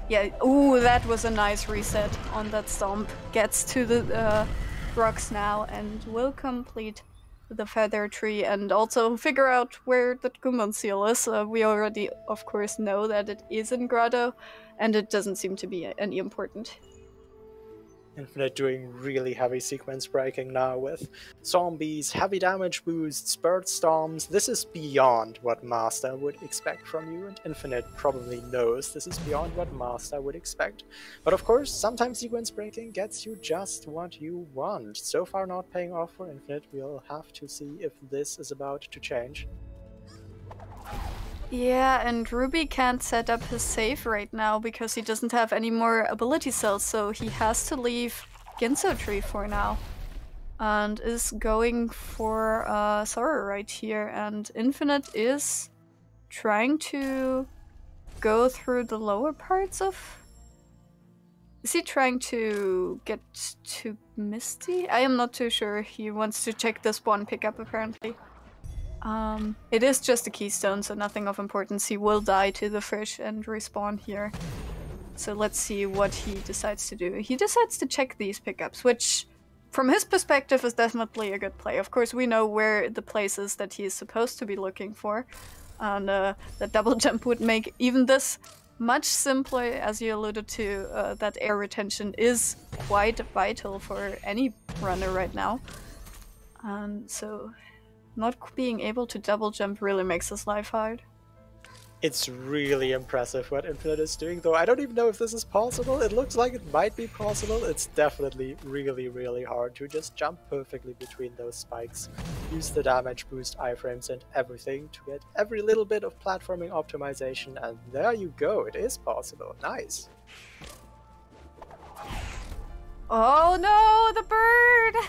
Yeah, ooh, that was a nice reset on that stomp. Gets to the rocks now and will complete the feather tree and also figure out where the Gumbon seal is. We already, of course, know that it is in Grotto, and it doesn't seem to be any important. Infinite doing really heavy sequence breaking now with zombies, heavy damage boosts, bird storms. This is beyond what Master would expect from you, and Infinite probably knows this is beyond what Master would expect. But of course, sometimes sequence breaking gets you just what you want. So far not paying off for Infinite. We'll have to see if this is about to change. Yeah, and Ruby can't set up his save right now because he doesn't have any more ability cells, so he has to leave Ginso Tree for now. And is going for Sora right here, and Infinite is trying to go through the lower parts of... Is he trying to get to Misty? I am not too sure. He wants to check this one pickup apparently. It is just a keystone, so nothing of importance. He will die to the fish and respawn here. So let's see what he decides to do. He decides to check these pickups, which from his perspective is definitely a good play. Of course, we know where the place is that he is supposed to be looking for. And the double jump would make even this much simpler. As you alluded to, that air retention is quite vital for any runner right now. And so... not being able to double jump really makes his life hard. It's really impressive what Infinite is doing, though I don't even know if this is possible. It looks like it might be possible. It's definitely really, really hard to just jump perfectly between those spikes, use the damage boost, iframes, and everything to get every little bit of platforming optimization, and there you go, it is possible. Nice. Oh no, the bird!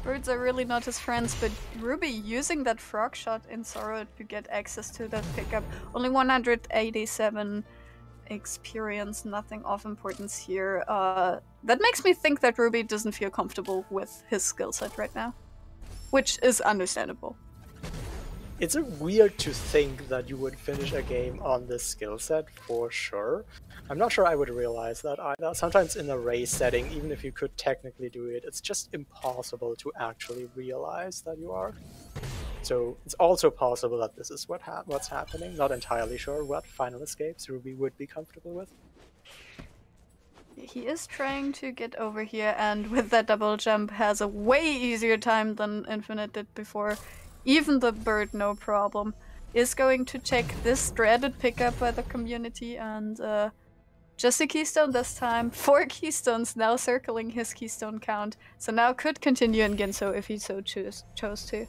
Birds are really not his friends, but Ruby using that frog shot in Sorrow to get access to that pickup. Only 187 experience, nothing of importance here. That makes me think that Ruby doesn't feel comfortable with his skill set right now, which is understandable. It's weird to think that you would finish a game on this skill set for sure. I'm not sure I would realize that either. Sometimes in a race setting, even if you could technically do it, it's just impossible to actually realize that you are. So it's also possible that this is what's happening. Not entirely sure what final escapes Ruby would be comfortable with. He is trying to get over here, and with that double jump has a way easier time than Infinite did before. Even the bird, no problem, is going to check this dreaded pickup by the community, and just a keystone this time. 4 keystones now circling his keystone count, so now could continue in Ginso if he so chose to.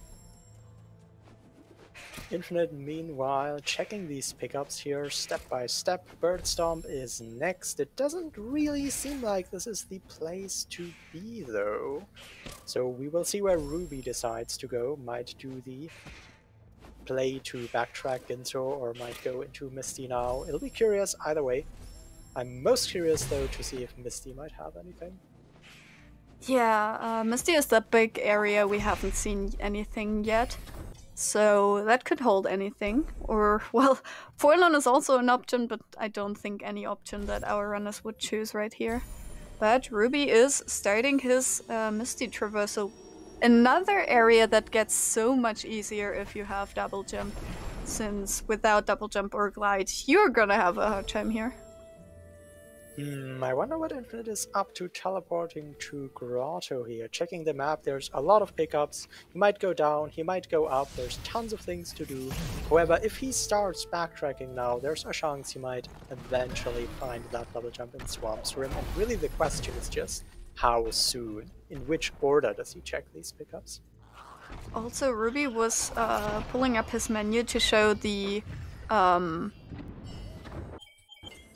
Infinite, meanwhile, checking these pickups here step by step. Bird Stomp is next. It doesn't really seem like this is the place to be, though. So we will see where Ruby decides to go. Might do the play to backtrack Ginso, or might go into Misty now. It'll be curious either way. I'm most curious, though, to see if Misty might have anything. Yeah, Misty is that big area we haven't seen anything yet. So that could hold anything. Or, well, Forlorn is also an option, but I don't think any option that our runners would choose right here. But Ruby is starting his Misty traversal. Another area that gets so much easier if you have double jump, since without double jump or glide, you're gonna have a hard time here. I wonder what Infinite is up to teleporting to Grotto here. Checking the map, there's a lot of pickups. He might go down, he might go up, there's tons of things to do. However, if he starts backtracking now, there's a chance he might eventually find that double jump in Swamp's Rim. And really the question is just how soon? In which order does he check these pickups? Also, Ruby was pulling up his menu to show the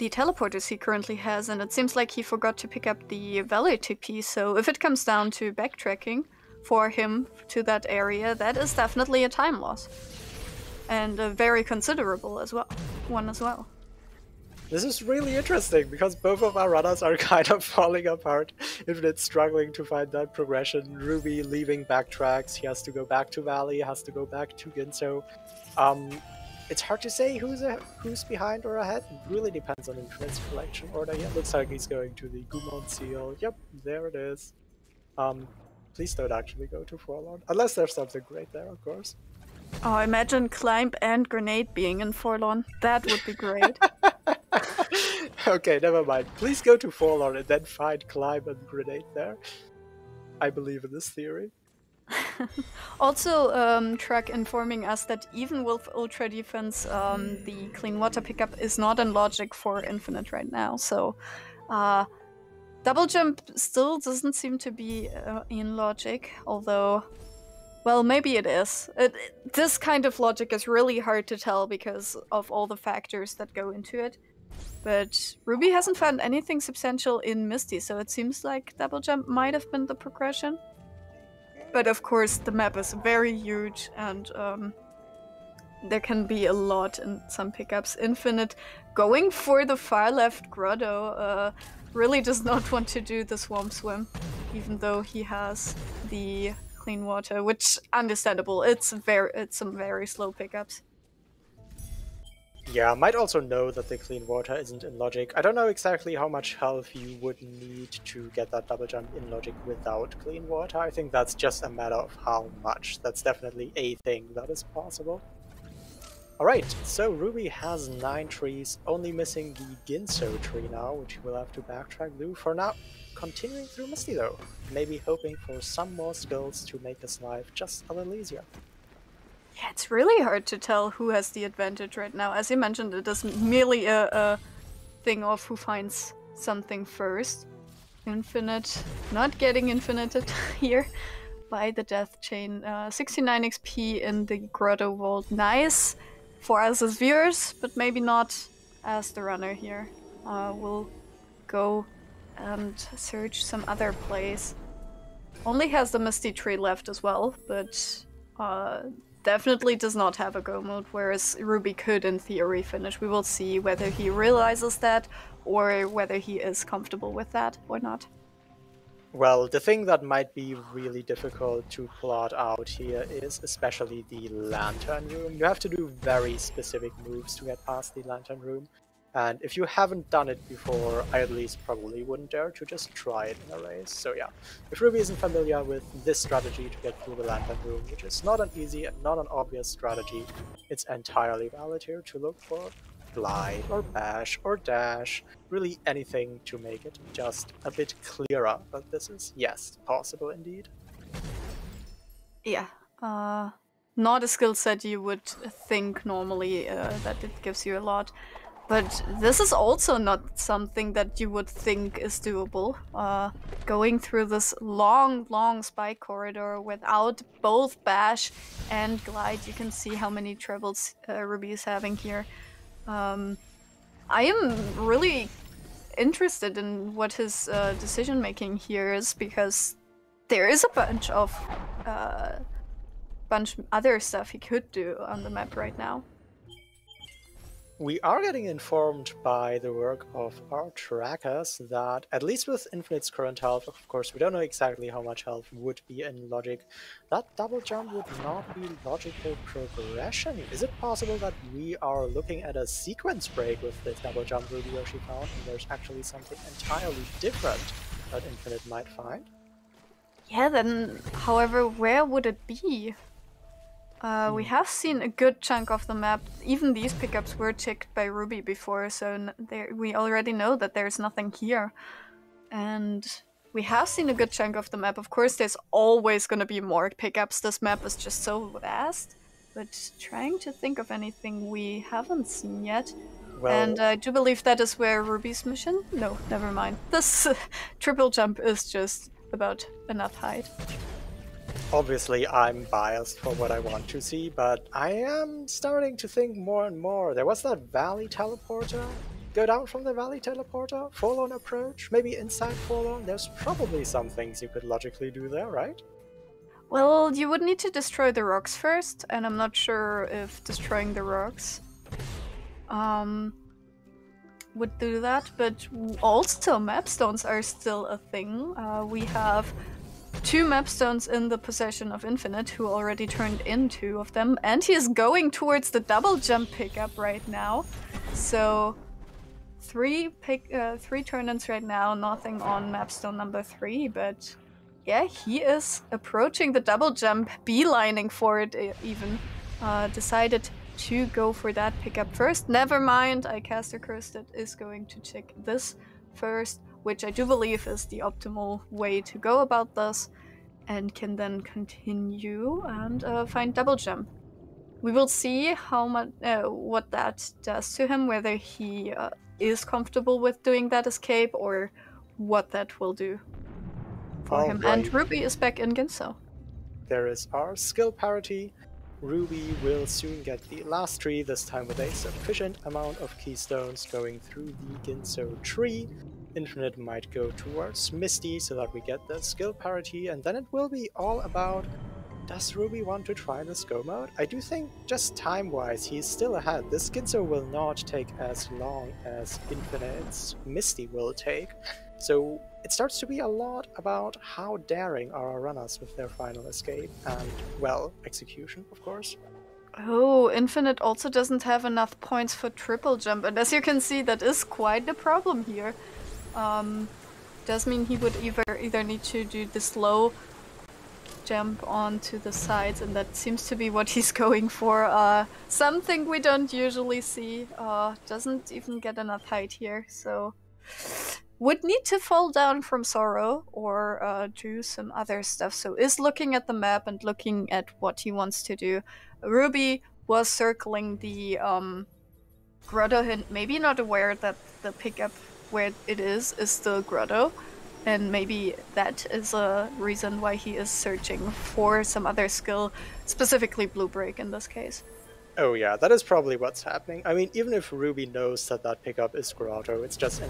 teleporters he currently has, and it seems like he forgot to pick up the Valley TP, so if it comes down to backtracking for him to that area, that is definitely a time loss. And a very considerable one as well. This is really interesting, because both of our runners are kind of falling apart. Infinite's struggling to find that progression. Ruby leaving backtracks, he has to go back to Valley, has to go back to Ginso. It's hard to say who's behind or ahead. It really depends on Infinite's collection order. Yeah, looks like he's going to the Gumon Seal. Yep, there it is. Please don't actually go to Forlorn. Unless there's something great there, of course. Oh, imagine Climb and Grenade being in Forlorn. That would be great. Okay, never mind. Please go to Forlorn and then find Climb and Grenade there. I believe in this theory. Also, Truck informing us that even with Ultra Defense, the Clean Water pickup is not in logic for Infinite right now, so double jump still doesn't seem to be in logic, although, well, maybe it is. This kind of logic is really hard to tell because of all the factors that go into it. But Ruby hasn't found anything substantial in Misty, so it seems like double jump might have been the progression. But of course, the map is very huge, and there can be a lot in some pickups. Infinite going for the far left Grotto really does not want to do the Swamp Swim, even though he has the Clean Water, which understandable. It's some very slow pickups. Yeah, might also know that the Clean Water isn't in logic. I don't know exactly how much health you would need to get that double jump in logic without Clean Water. I think that's just a matter of how much. That's definitely a thing that is possible. Alright, so Ruby has 9 trees, only missing the Ginso tree now, which we'll have to backtrack through for now. Continuing through Misty though, maybe hoping for some more skills to make his life just a little easier. Yeah, it's really hard to tell who has the advantage right now. As you mentioned, it is merely a thing of who finds something first. Infinite, not getting infinited here by the death chain. 69 XP in the grotto vault. Nice for us as viewers, but maybe not as the runner here. We'll go and search some other place. Only has the Misty Tree left as well, but definitely does not have a go mode, whereas Ruby could in theory finish. We will see whether he realizes that or whether he is comfortable with that or not. Well, the thing that might be really difficult to plot out here is especially the Lantern Room. You have to do very specific moves to get past the Lantern Room. And if you haven't done it before, I at least probably wouldn't dare to just try it in a race. So yeah, if Ruby isn't familiar with this strategy to get through the Lantern Room, which is not an easy and not an obvious strategy, it's entirely valid here to look for glide or bash or dash, really anything to make it just a bit clearer. But this is, yes, possible indeed. Yeah, not a skill set you would think normally that it gives you a lot. But this is also not something that you would think is doable. Going through this long spike corridor without both bash and glide, you can see how many trebles Ruby is having here. I am really interested in what his decision making here is, because there is a bunch of other stuff he could do on the map right now. We are getting informed by the work of our trackers that, at least with Infinite's current health, of course we don't know exactly how much health would be in logic, that double jump would not be logical progression. Is it possible that we are looking at a sequence break with this double jump rubyyoshi found, and there's actually something entirely different that Infinite might find? Yeah, then, however, where would it be? We have seen a good chunk of the map. Even these pickups were checked by Ruby before, so we already know that there's nothing here. And we have seen a good chunk of the map. Of course, there's always going to be more pickups. This map is just so vast. But trying to think of anything we haven't seen yet. Well, and I do believe that is where Ruby's mission? No, never mind. This triple jump is just about enough height. Obviously, I'm biased for what I want to see, but I am starting to think more and more. There was that valley teleporter. Go down from the valley teleporter, forlorn approach, maybe inside forlorn. There's probably some things you could logically do there, right? Well, you would need to destroy the rocks first, and I'm not sure if destroying the rocks would do that, but also mapstones are still a thing. We have 2 mapstones in the possession of Infinite, who already turned in 2 of them, and he is going towards the double jump pickup right now. So 3 turn-ins right now, nothing on mapstone number 3, but yeah, he is approaching the double jump, beelining for it even. Decided to go for that pickup first. Never mind, I caster cursed it, is going to check this first, which I do believe is the optimal way to go about this, and can then continue and find double jump. We will see how much what that does to him, whether he is comfortable with doing that escape or what that will do for him. Right. And Ruby is back in Ginso. There is our skill parity. Ruby will soon get the last tree, this time with a sufficient amount of keystones going through the Ginso tree. Infinite might go towards Misty so that we get the skill parity, and then it will be all about, does Ruby want to try this go mode? I do think just time-wise he's still ahead. This Ginso will not take as long as Infinite's Misty will take, so it starts to be a lot about how daring are our runners with their final escape, and, well, execution, of course. Oh, Infinite also doesn't have enough points for triple jump, and as you can see, that is quite the problem here. Does mean he would either need to do the slow jump onto the sides, and that seems to be what he's going for. Something we don't usually see. Doesn't even get enough height here, so would need to fall down from sorrow or do some other stuff. So is looking at the map and looking at what he wants to do. Ruby was circling the grotto hint, maybe not aware that the pickup where it is the grotto. And maybe that is a reason why he is searching for some other skill, specifically Blue Break in this case. Oh yeah, that is probably what's happening. I mean, even if Ruby knows that that pickup is Grotto, it's just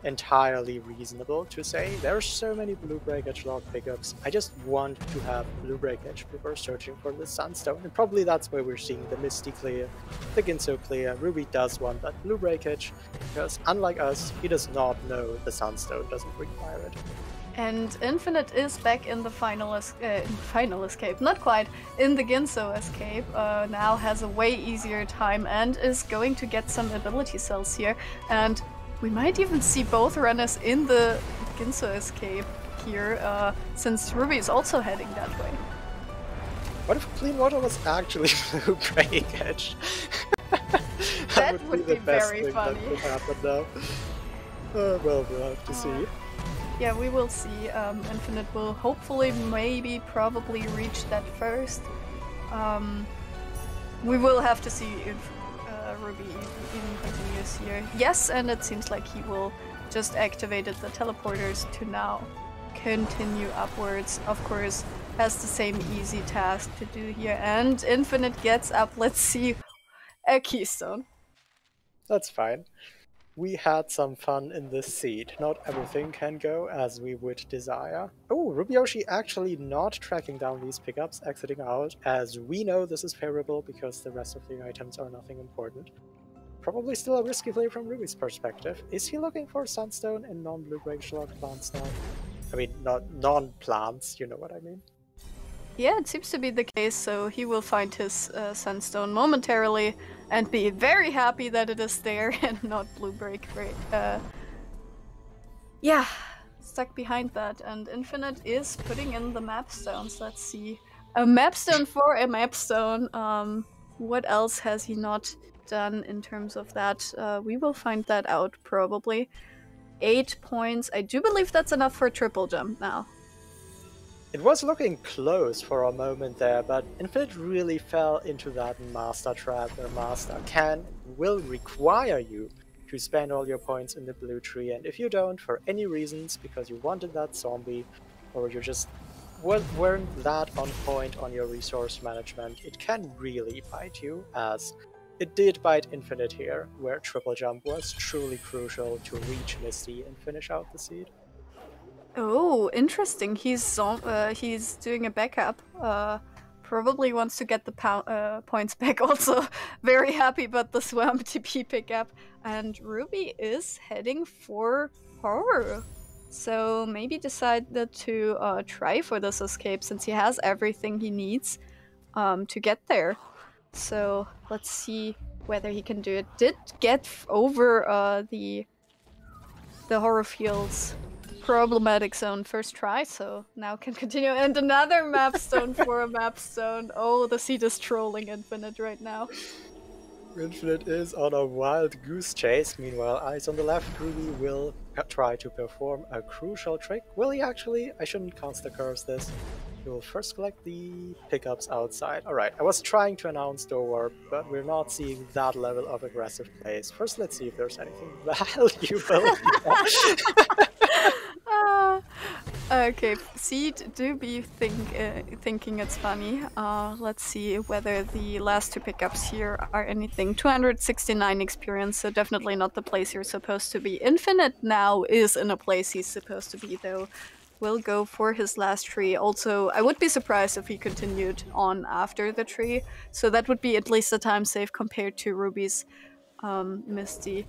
entirely reasonable to say there's so many Blue Breakage log pickups. I just want to have Blue Breakage before searching for the Sunstone, and probably that's where we're seeing the Misty clear, the Ginso clear. Ruby does want that Blue Breakage, because unlike us, he does not know the Sunstone doesn't require it. And Infinite is back in the final escape, not quite, in the Ginso escape, now has a way easier time and is going to get some ability cells here. And we might even see both runners in the Ginso escape here, since Ruby is also heading that way. What if Clean Water was actually Blue Breakage? That would be very funny. That would happen now. Well, we'll have to see. Yeah, we will see. Infinite will hopefully, maybe, probably reach that first. We will have to see if Ruby even continues here. Yes, and it seems like he will just activated the teleporters to now continue upwards. Of course, has the same easy task to do here. And Infinite gets up, let's see, a keystone. That's fine. We had some fun in this seed. Not everything can go as we would desire. Oh, rubyyoshi actually not tracking down these pickups, exiting out, as we know this is favorable because the rest of the items are nothing important. Probably still a risky play from Ruby's perspective. Is he looking for Sunstone in non-blue break log plants now? I mean, not non-plants, you know what I mean. Yeah, it seems to be the case, so he will find his Sunstone momentarily and be very happy that it is there and not Blue Break. Yeah, stuck behind that, and Infinite is putting in the mapstones. Let's see. A mapstone for a mapstone. What else has he not done in terms of that? We will find that out probably. 8 points. I do believe that's enough for a triple jump now. It was looking close for a moment there, but Infinite really fell into that Master trap where Master will require you to spend all your points in the blue tree, and if you don't, for any reasons, because you wanted that zombie, or you just weren't that on point on your resource management, it can really bite you, as it did bite Infinite here, where triple jump was truly crucial to reach Misty and finish out the seed. Oh, interesting. He's doing a backup. Probably wants to get the points back. Also, very happy about the Swamp TP pickup. And Ruby is heading for horror. So maybe decided to try for this escape since he has everything he needs to get there. So let's see whether he can do it. Did get over the horror fields problematic zone first try, so now can continue. And another mapstone for a mapstone. Oh, the seed is trolling Infinite right now. Infinite is on a wild goose chase. Meanwhile, eyes on the left, Ruby will try to perform a crucial trick. Will he actually? I shouldn't cast the curse this. He will first collect the pickups outside. Alright, I was trying to announce door warp, but we're not seeing that level of aggressive plays. First, let's see if there's anything valuable. Okay, Seed do be thinking it's funny. Let's see whether the last two pickups here are anything. 269 experience, so definitely not the place you're supposed to be. Infinite now is in a place he's supposed to be, though. Will go for his last tree. Also, I would be surprised if he continued on after the tree, so that would be at least a time save compared to Ruby's Misty.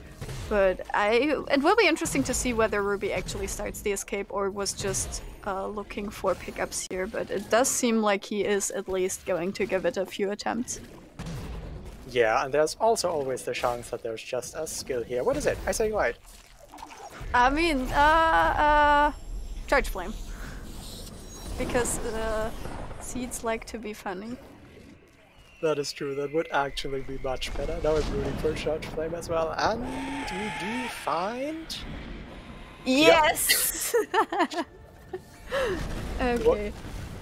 But it will be interesting to see whether Ruby actually starts the escape or was just looking for pickups here, but it does seem like he is at least going to give it a few attempts. Yeah, and there's also always the chance that there's just a skill here. What is it? I say white. I mean, Charge Flame. Because seeds like to be funny. That is true, that would actually be much better. Now I'm rooting for Charge Flame as well. And we do find Yes! Okay.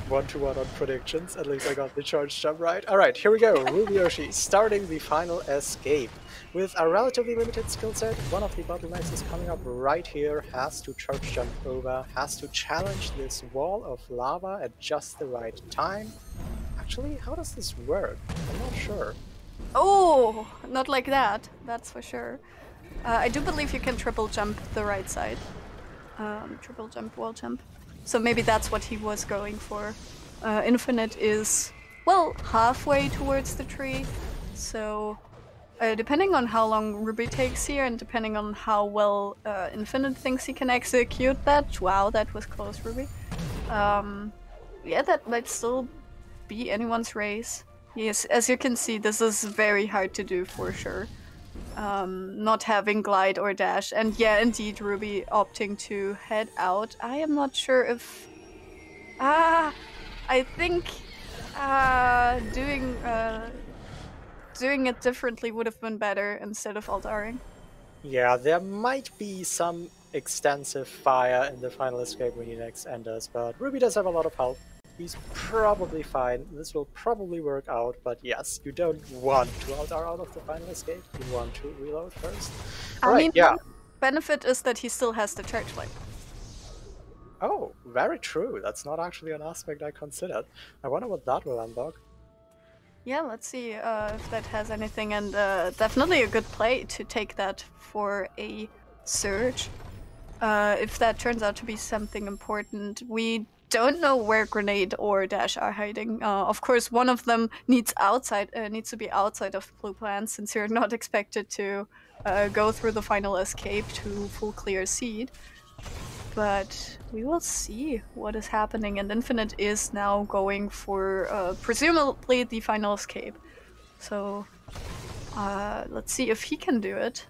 1-1 on predictions. At least I got the charge jump right. Alright, here we go. rubyyoshi starting the final escape. With a relatively limited skill set, one of the bottlenecks is coming up right here. Has to charge jump over, has to challenge this wall of lava at just the right time. Actually, how does this work? I'm not sure. Oh, not like that. That's for sure. I do believe you can triple jump the right side. Triple jump, wall jump. So maybe that's what he was going for. Infinite is, well, halfway towards the tree. So depending on how long Ruby takes here and depending on how well Infinite thinks he can execute that. Wow, that was close, Ruby. Yeah, that might still be anyone's race. Yes, as you can see, this is very hard to do for sure. Not having glide or dash, and yeah, indeed, Ruby opting to head out. I am not sure if... I think doing it differently would have been better instead of altaring. Yeah, there might be some extensive fire in the final escape when he next enters, but Ruby does have a lot of health. He's probably fine. This will probably work out, but yes, you don't want to altar out of the final escape. You want to reload first. I mean, yeah. One benefit is that he still has the charge flame. Oh, very true. That's not actually an aspect I considered. I wonder what that will unlock. Yeah, let's see if that has anything, and definitely a good play to take that for a surge. If that turns out to be something important, we don't know where Grenade or Dash are hiding. Of course, one of them needs to be outside of Blue Plan, since you're not expected to go through the final escape to full clear seed. But we will see what is happening, and Infinite is now going for presumably the final escape. So let's see if he can do it.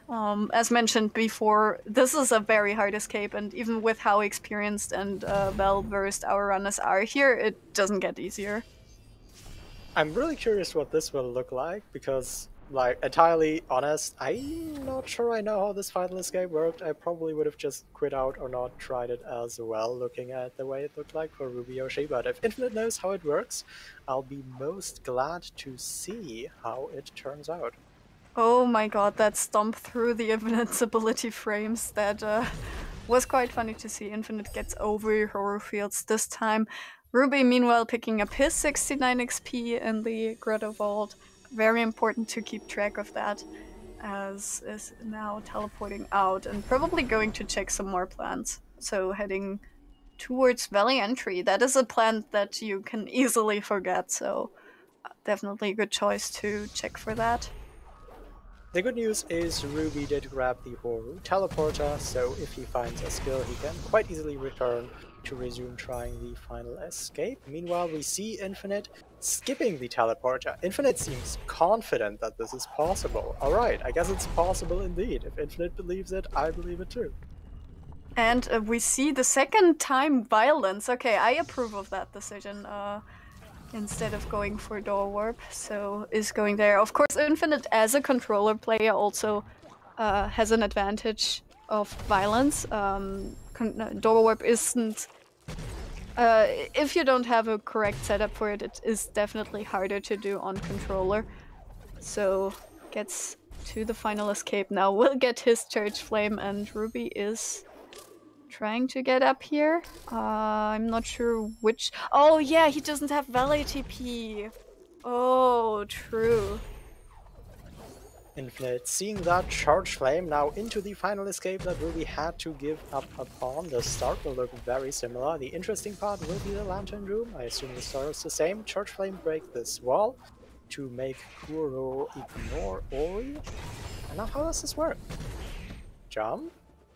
As mentioned before, this is a very hard escape, and even with how experienced and well-versed our runners are here, it doesn't get easier. I'm really curious what this will look like, because, like, entirely honest, I'm not sure I know how this final escape worked. I probably would have just quit out or not tried it as well, looking at the way it looked like for rubyyoshi, but if Infinite knows how it works, I'll be most glad to see how it turns out. Oh my god, that stomp through the invincibility frames, that was quite funny to see. Infinite gets over horror fields this time. Ruby, meanwhile, picking up his 69 XP in the Grotto Vault. Very important to keep track of that, as is now teleporting out and probably going to check some more plants. So heading towards Valley Entry. That is a plant that you can easily forget, so definitely a good choice to check for that. The good news is Ruby did grab the Horu teleporter, so if he finds a skill, he can quite easily return to resume trying the final escape. Meanwhile, we see Infinite skipping the teleporter. Infinite seems confident that this is possible. Alright, I guess it's possible indeed. If Infinite believes it, I believe it too. And we see the second time violence. Okay, I approve of that decision. Instead of going for door warp, so is going there. Of course, Infinite as a controller player also has an advantage of violence. Door warp isn't... if you don't have a correct setup for it, it is definitely harder to do on controller. So, gets to the final escape now. Will get his charge flame, and Ruby is trying to get up here. I'm not sure which... Oh yeah, he doesn't have Valley TP. Oh, true. Infinite seeing that charge flame now into the final escape that Ruby had to give up upon. The start will look very similar. The interesting part will be the lantern room. I assume the start is the same. Charge flame break this wall to make Kuro ignore Ori. And now how does this work? Jump?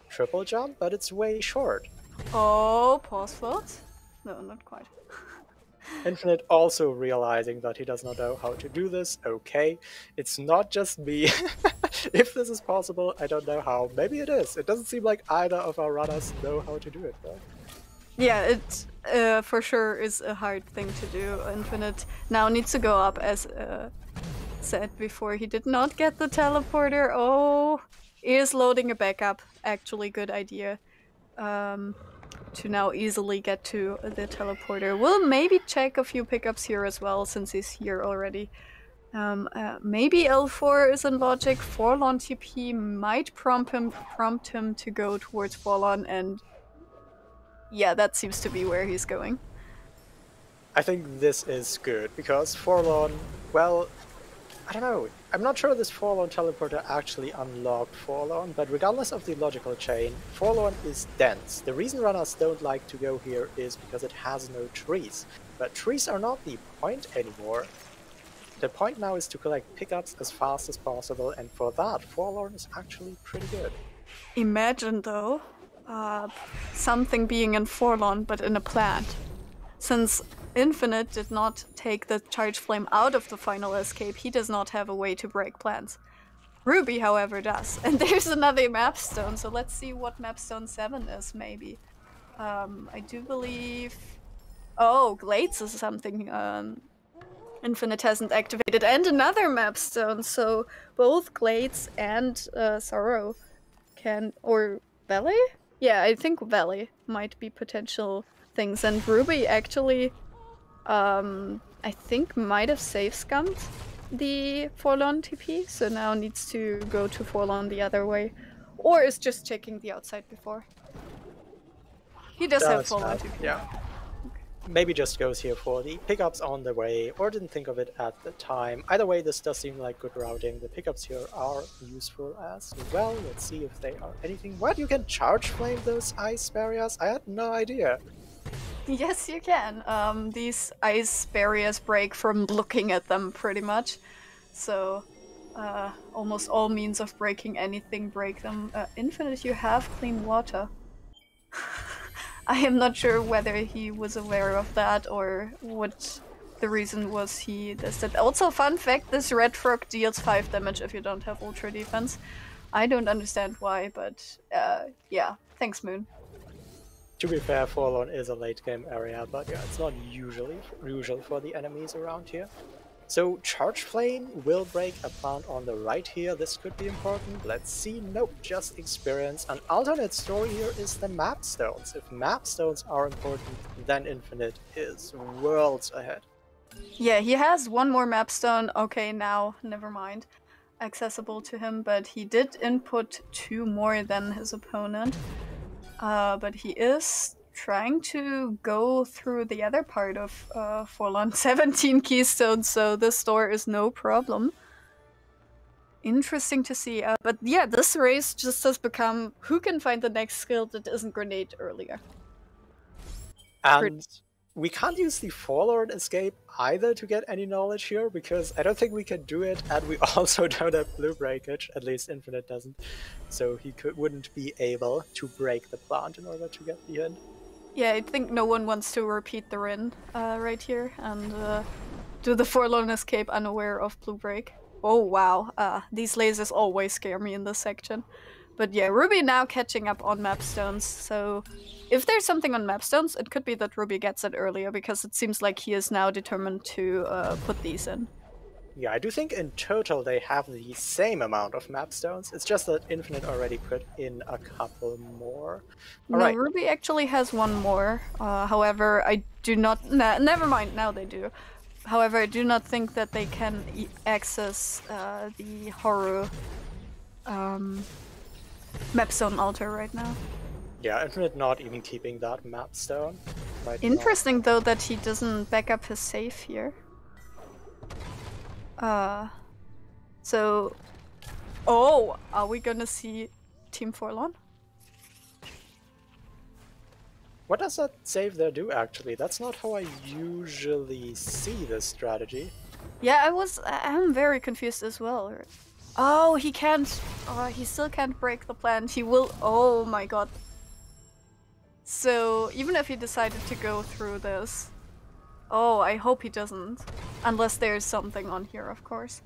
Triple jump, but it's way short. Oh, pause floats? No, not quite. Infinite also realizing that he does not know how to do this. Okay, it's not just me. If this is possible, I don't know how. Maybe it is. It doesn't seem like either of our runners know how to do it, though. Yeah, it for sure is a hard thing to do. Infinite now needs to go up, as said before. He did not get the teleporter. Oh, is loading a backup. Actually, good idea. to now easily get to the teleporter. We'll maybe check a few pickups here as well, since he's here already. Maybe L4 is in logic. Forlorn TP might prompt him to go towards Forlorn, and yeah, that seems to be where he's going. I think this is good, because Forlorn, well, I don't know. I'm not sure this Forlorn teleporter actually unlocked Forlorn, but regardless of the logical chain, Forlorn is dense. The reason runners don't like to go here is because it has no trees. But trees are not the point anymore. The point now is to collect pickups as fast as possible, and for that, Forlorn is actually pretty good. Imagine, though, something being in Forlorn, but in a plant. Since Infinite did not take the Charge Flame out of the final escape, he does not have a way to break plants. Ruby, however, does. And there's another mapstone, so let's see what mapstone 7 is, maybe. I do believe... Oh, Glades is something Infinite hasn't activated, and another mapstone, so both Glades and Sorrow can... or Valley? Yeah, I think Valley might be potential things, and Ruby actually, I think might have safe scummed the Forlorn TP, so now needs to go to Forlorn the other way, or is just checking the outside before. He does have Forlorn TP. Yeah. Maybe just goes here for the pickups on the way, or didn't think of it at the time. Either way, this does seem like good routing. The pickups here are useful as well. Let's see if they are anything. What? You can charge flame those ice barriers? I had no idea. Yes, you can. These ice barriers break from looking at them, pretty much. So, almost all means of breaking anything break them. Infinite, you have clean water. I am not sure whether he was aware of that or what the reason was he does that. Also, fun fact, this red frog deals 5 damage if you don't have ultra defense. I don't understand why, but yeah, thanks Moon. To be fair, Forlorn is a late game area, but yeah, it's not usual for the enemies around here. So Charge Flame will break a plant on the right here. This could be important. Let's see. Nope, just experience. An alternate story here is the map stones. If map stones are important, then Infinite is worlds ahead. Yeah, he has one more map stone. Okay, now, never mind. Accessible to him, but he did input 2 more than his opponent. But he is trying to go through the other part of Forlorn. 17 keystones, so this door is no problem. Interesting to see. But yeah, this race just has become who can find the next skill that isn't grenade earlier. And we can't use the Forlorn escape either to get any knowledge here, because I don't think we can do it, and we also don't have blue breakage, at least Infinite doesn't. So he wouldn't be able to break the plant in order to get the hint. Yeah, I think no one wants to repeat the Rin right here and do the Forlorn escape unaware of blue break. Oh wow, these lasers always scare me in this section. But yeah, Ruby now catching up on mapstones, so if there's something on mapstones, it could be that Ruby gets it earlier, because it seems like he is now determined to put these in. Yeah, I do think in total they have the same amount of mapstones. It's just that Infinite already put in a couple more. No, right. Ruby actually has one more. However, I do not... never mind, now they do. However, I do not think that they can access the Horror mapstone altar right now. Yeah, Infinite not even keeping that mapstone. Interesting though that he doesn't back up his save here. So... Oh! Are we gonna see Team Forlorn? What does that save there do, actually? That's not how I usually see this strategy. Yeah, I'm very confused as well. Oh, he can't... he still can't break the plant. He will... Oh my god. So, even if he decided to go through this... Oh, I hope he doesn't. Unless there's something on here, of course.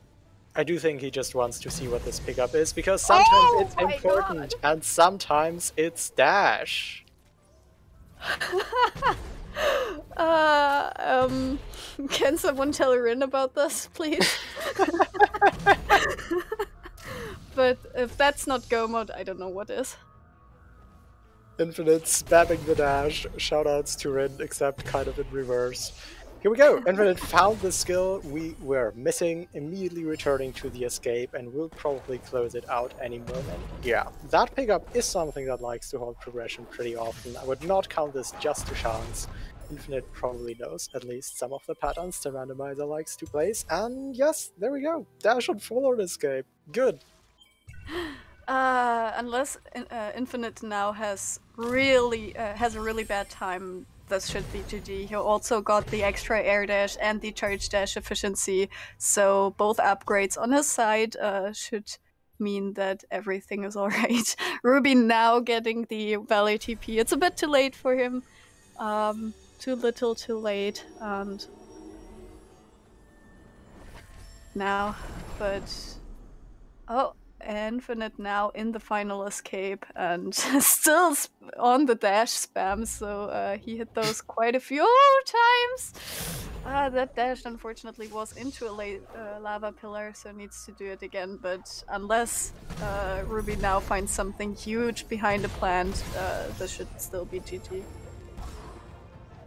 I do think he just wants to see what this pickup is, because sometimes it's important, and sometimes it's dash. Can someone tell Rin about this, please? But if that's not go mode, I don't know what is. Infinite spamming the dash. Shoutouts to Rin, except kind of in reverse. Here we go. Infinite found the skill we were missing, immediately returning to the escape, and will probably close it out any moment. Yeah, that pickup is something that likes to hold progression pretty often. I would not count this just to chance. Infinite probably knows at least some of the patterns the randomizer likes to place, and yes, there we go. Dash on forward escape. Good. Unless Infinite now has a really bad time, this should be GG. He also got the extra air dash and the charge dash efficiency, so both upgrades on his side should mean that everything is alright. Ruby now getting the Valley TP. It's a bit too late for him. Too little, too late, and now, but oh. Infinite now in the final escape and still on the dash spam, so he hit those quite a few times. That dash unfortunately was into a lava pillar, so needs to do it again, but unless Ruby now finds something huge behind the plant, this should still be GG.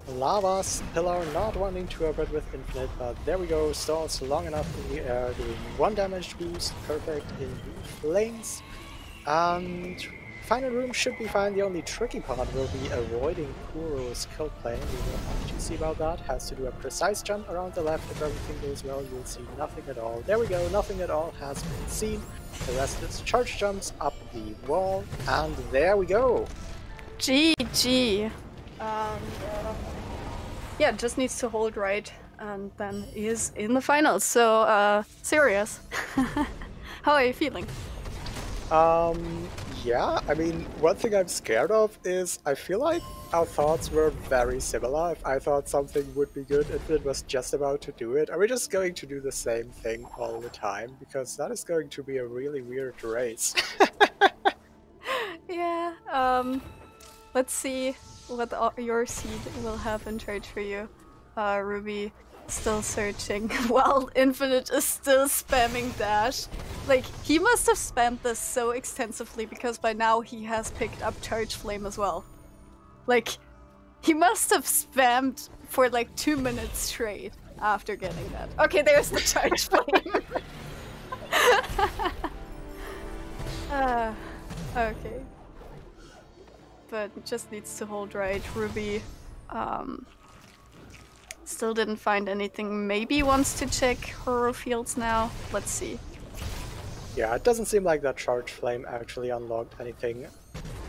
Lava's pillar not wanting to operate with Infinite, but there we go, stalls long enough in the air, doing 1 damage boost, perfect in the flames. And final room should be fine. The only tricky part will be avoiding Kuro's kill plane. We will have to see about that. Has to do a precise jump around the left. If everything goes well, you'll see nothing at all. There we go, nothing at all has been seen. The rest is charge jumps up the wall, and there we go. GG. Yeah, just needs to hold right, and then is in the finals. So, serious. How are you feeling? Yeah, I mean, one thing I'm scared of is I feel like our thoughts were very similar. If I thought something would be good, Infinite was just about to do it. Are we just going to do the same thing all the time? Because that is going to be a really weird race. Yeah, let's see what your seed will have in charge for you. Ruby still searching while Infinite is still spamming dash. Like, he must have spammed this so extensively because by now he has picked up Charge Flame as well. Like, he must have spammed for like 2 minutes straight after getting that. Okay, there's the Charge Flame. Okay. But just needs to hold right. Ruby still didn't find anything. Maybe wants to check her fields now. Let's see. Yeah, it doesn't seem like that Charge Flame actually unlocked anything.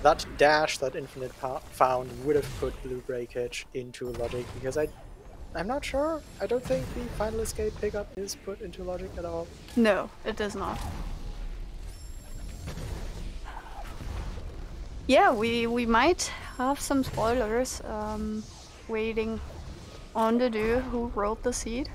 That dash that Infinite found would have put Blue Breakage into Logic, because I'm not sure. I don't think the Final Escape pickup is put into Logic at all. No, it does not. Yeah, we might have some spoilers waiting on the dude who wrote the seed.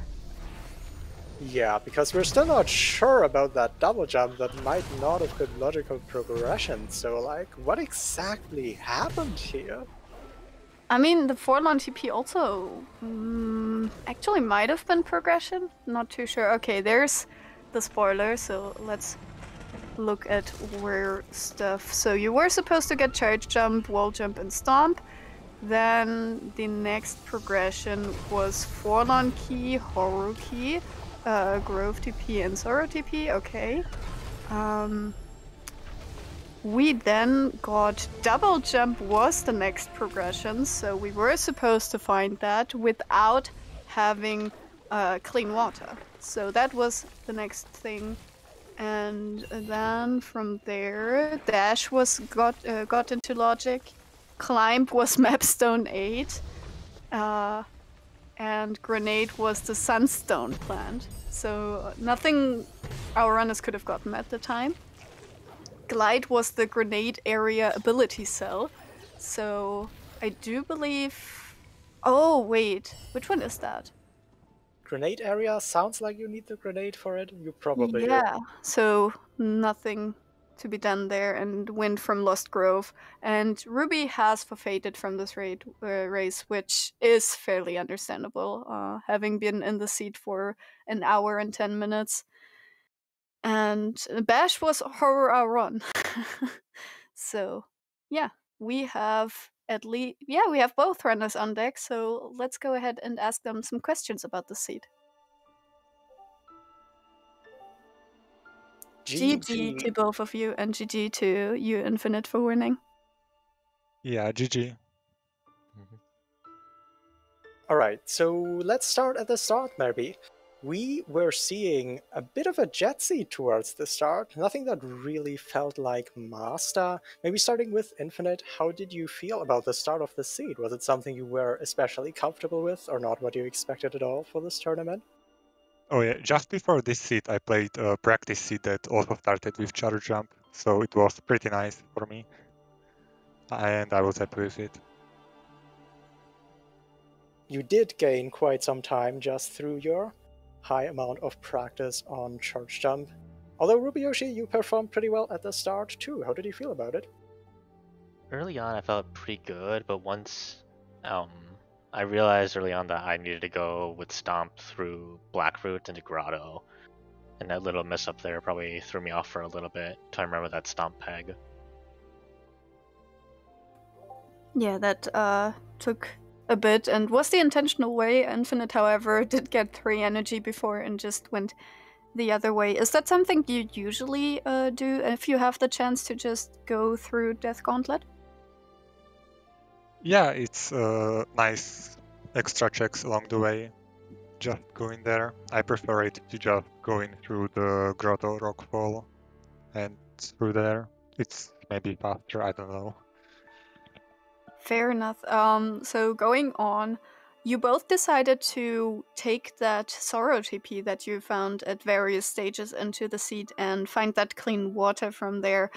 Yeah, because we're still not sure about that double jump that might not have been logical progression, so like, what exactly happened here? I mean, the forlorn TP also actually might have been progression, not too sure. Okay, there's the spoiler, so let's look at where stuff. So you were supposed to get charge jump, wall jump, and stomp. Then the next progression was forlorn key, horror key, grove TP, and sorrow TP. Okay. We then got double jump was the next progression, so we were supposed to find that without having clean water. So that was the next thing. And then from there, dash was got into logic. Climb was mapstone 8. And grenade was the sunstone plant. So nothing our runners could have gotten at the time. Glide was the grenade area ability cell. So I do believe... Oh, wait. Which one is that? Grenade area? Sounds like you need the grenade for it. You probably do. Yeah, so nothing to be done there, and wind from Lost Grove. And Ruby has forfeited from this race, which is fairly understandable, having been in the seat for an hour and 10 minutes. And Bash was horror run. So, yeah. we have we have both runners on deck, so let's go ahead and ask them some questions about the seed. GG to both of you, and GG to you, Infinite, for winning. Yeah, GG. Alright, so let's start at the start, maybe. We were seeing a bit of a jet seed towards the start, nothing that really felt like Master. Maybe starting with Infinite, how did you feel about the start of the seed? Was it something you were especially comfortable with, or not what you expected at all for this tournament? Oh yeah, just before this seed, I played a practice seed that also started with charge jump, so it was pretty nice for me, and I was happy with it. You did gain quite some time just through your high amount of practice on charge jump. Although rubyyoshi, you performed pretty well at the start too. How did you feel about it? Early on, I felt pretty good, but once I realized early on that I needed to go with Stomp through Blackroot into Grotto, and that little miss up there probably threw me off for a little bit till I remember that Stomp peg. Yeah, that took a bit and was the intentional way. Infinite, however, did get 3 energy before and just went the other way. Is that something you usually do if you have the chance to just go through Death Gauntlet? Yeah, it's nice extra checks along the way. Just going there. I prefer it to just going through the Grotto Rockfall and through there. It's maybe faster, I don't know. Fair enough. So going on, you both decided to take that Sorrow TP that you found at various stages into the seed and find that clean water from there.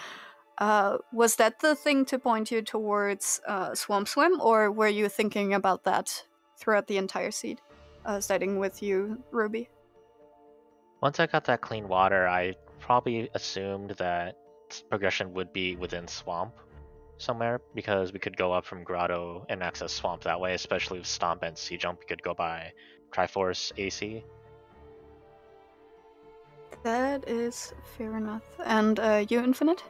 Was that the thing to point you towards Swamp Swim, or were you thinking about that throughout the entire seed? Starting with you, Ruby. Once I got that clean water, I probably assumed that progression would be within Swamp somewhere, because we could go up from Grotto and access Swamp that way, especially with Stomp and Sea Jump. We could go by Triforce AC. That is fair enough. And you, Infinite?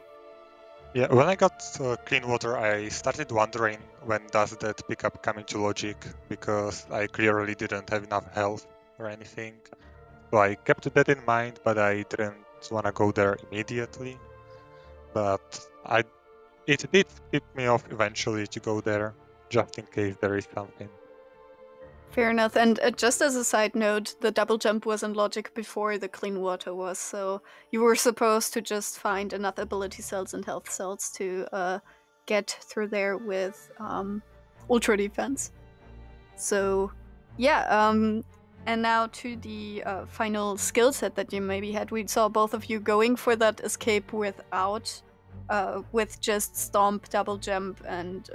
Yeah, when I got clean water, I started wondering when does that pickup come into logic, because I clearly didn't have enough health or anything. So I kept that in mind, but I didn't want to go there immediately. But it did tip me off eventually to go there, just in case there is something. Fair enough. And just as a side note, the double jump was in logic before the clean water was, so you were supposed to just find enough ability cells and health cells to get through there with ultra defense. So, yeah. And now to the final skill set that you maybe had. We saw both of you going for that escape without, with just stomp, double jump, and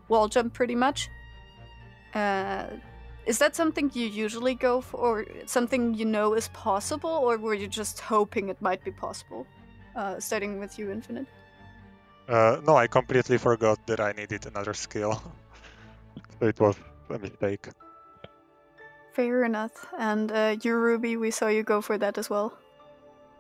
wall jump, pretty much. Is that something you usually go for, or something you know is possible, or were you just hoping it might be possible? Starting with you, Infinite. No, I completely forgot that I needed another skill. So it was a mistake. Fair enough. And you, Ruby, we saw you go for that as well.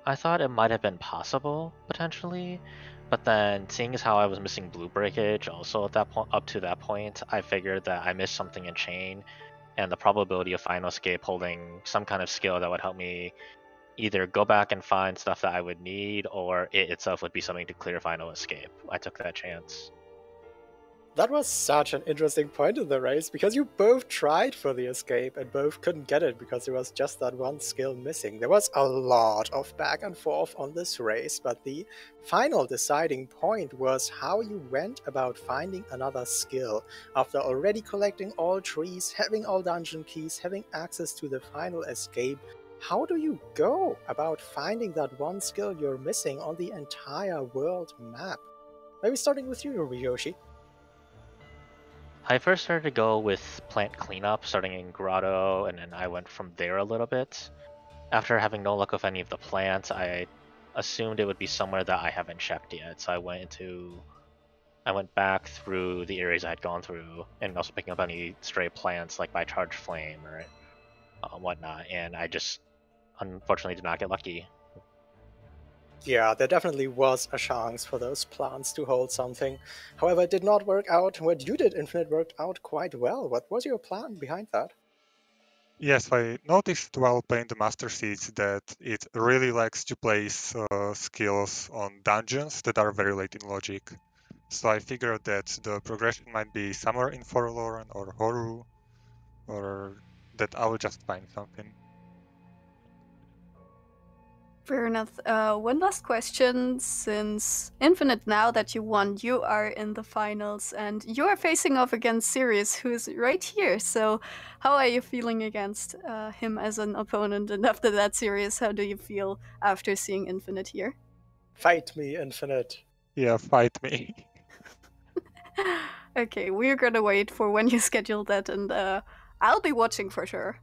I thought it might have been possible, potentially, but then seeing as how I was missing blue breakage also at that point, up to that point, I figured that I missed something in chain, and the probability of final escape holding some kind of skill that would help me either go back and find stuff that I would need, or it itself would be something to clear final escape. I took that chance. That was such an interesting point in the race, because you both tried for the escape and both couldn't get it because there was just that one skill missing. There was a lot of back and forth on this race, but the final deciding point was how you went about finding another skill. After already collecting all trees, having all dungeon keys, having access to the final escape, how do you go about finding that one skill you're missing on the entire world map? Maybe starting with you, rubyyoshi. I first started to go with plant cleanup, starting in Grotto, and then I went from there a little bit. After having no luck with any of the plants, I assumed it would be somewhere that I haven't checked yet, so I went back through the areas I had gone through, and also picking up any stray plants like by Charge Flame or whatnot, and I just unfortunately did not get lucky. Yeah, there definitely was a chance for those plants to hold something. However, it did not work out. What you did, Infinite, worked out quite well. What was your plan behind that? Yes, I noticed while playing the Master Seeds that it really likes to place skills on dungeons that are very late in logic. So I figured that the progression might be somewhere in Forlorn or Horu, or that I will just find something. Fair enough. One last question. Since Infinite, now that you won, you are in the finals and you are facing off against Sirius, who's right here. So, how are you feeling against him as an opponent? And after that, Sirius, how do you feel after seeing Infinite here? Fight me, Infinite. Yeah, fight me. Okay, we're gonna wait for when you schedule that, and I'll be watching for sure.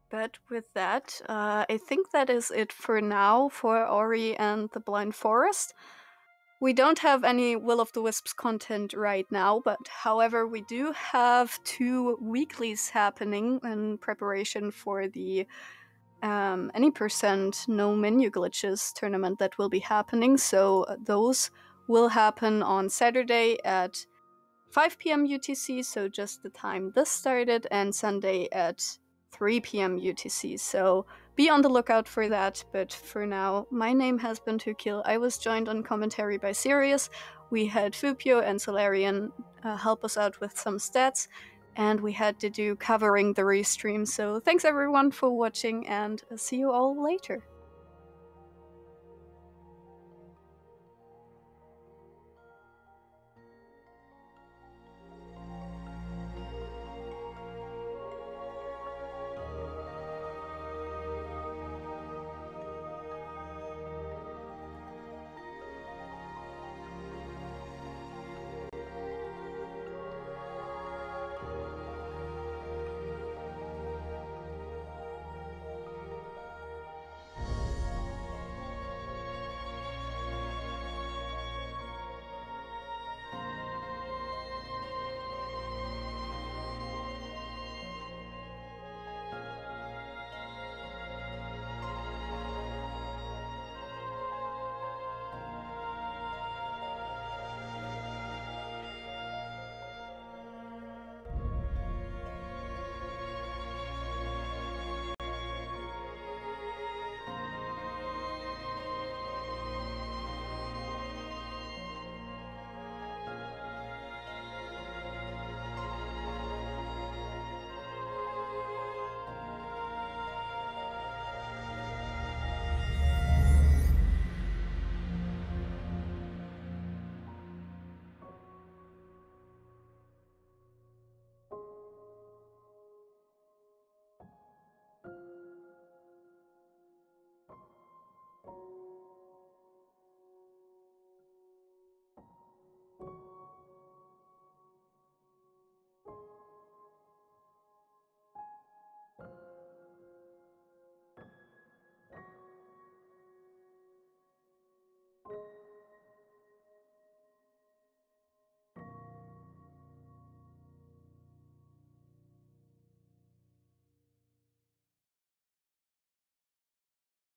But with that, I think that is it for now for Ori and the Blind Forest. We don't have any Will of the Wisps content right now, but however, we do have 2 weeklies happening in preparation for the any percent no menu glitches tournament that will be happening. So those will happen on Saturday at 5 p.m. UTC, so just the time this started, and Sunday at 3 p.m. UTC. So be on the lookout for that. But for now, my name has been Tukil. I was joined on commentary by Sirius. We had Fupio and Solarian help us out with some stats, and we had to do covering the restream. So thanks everyone for watching, and see you all later.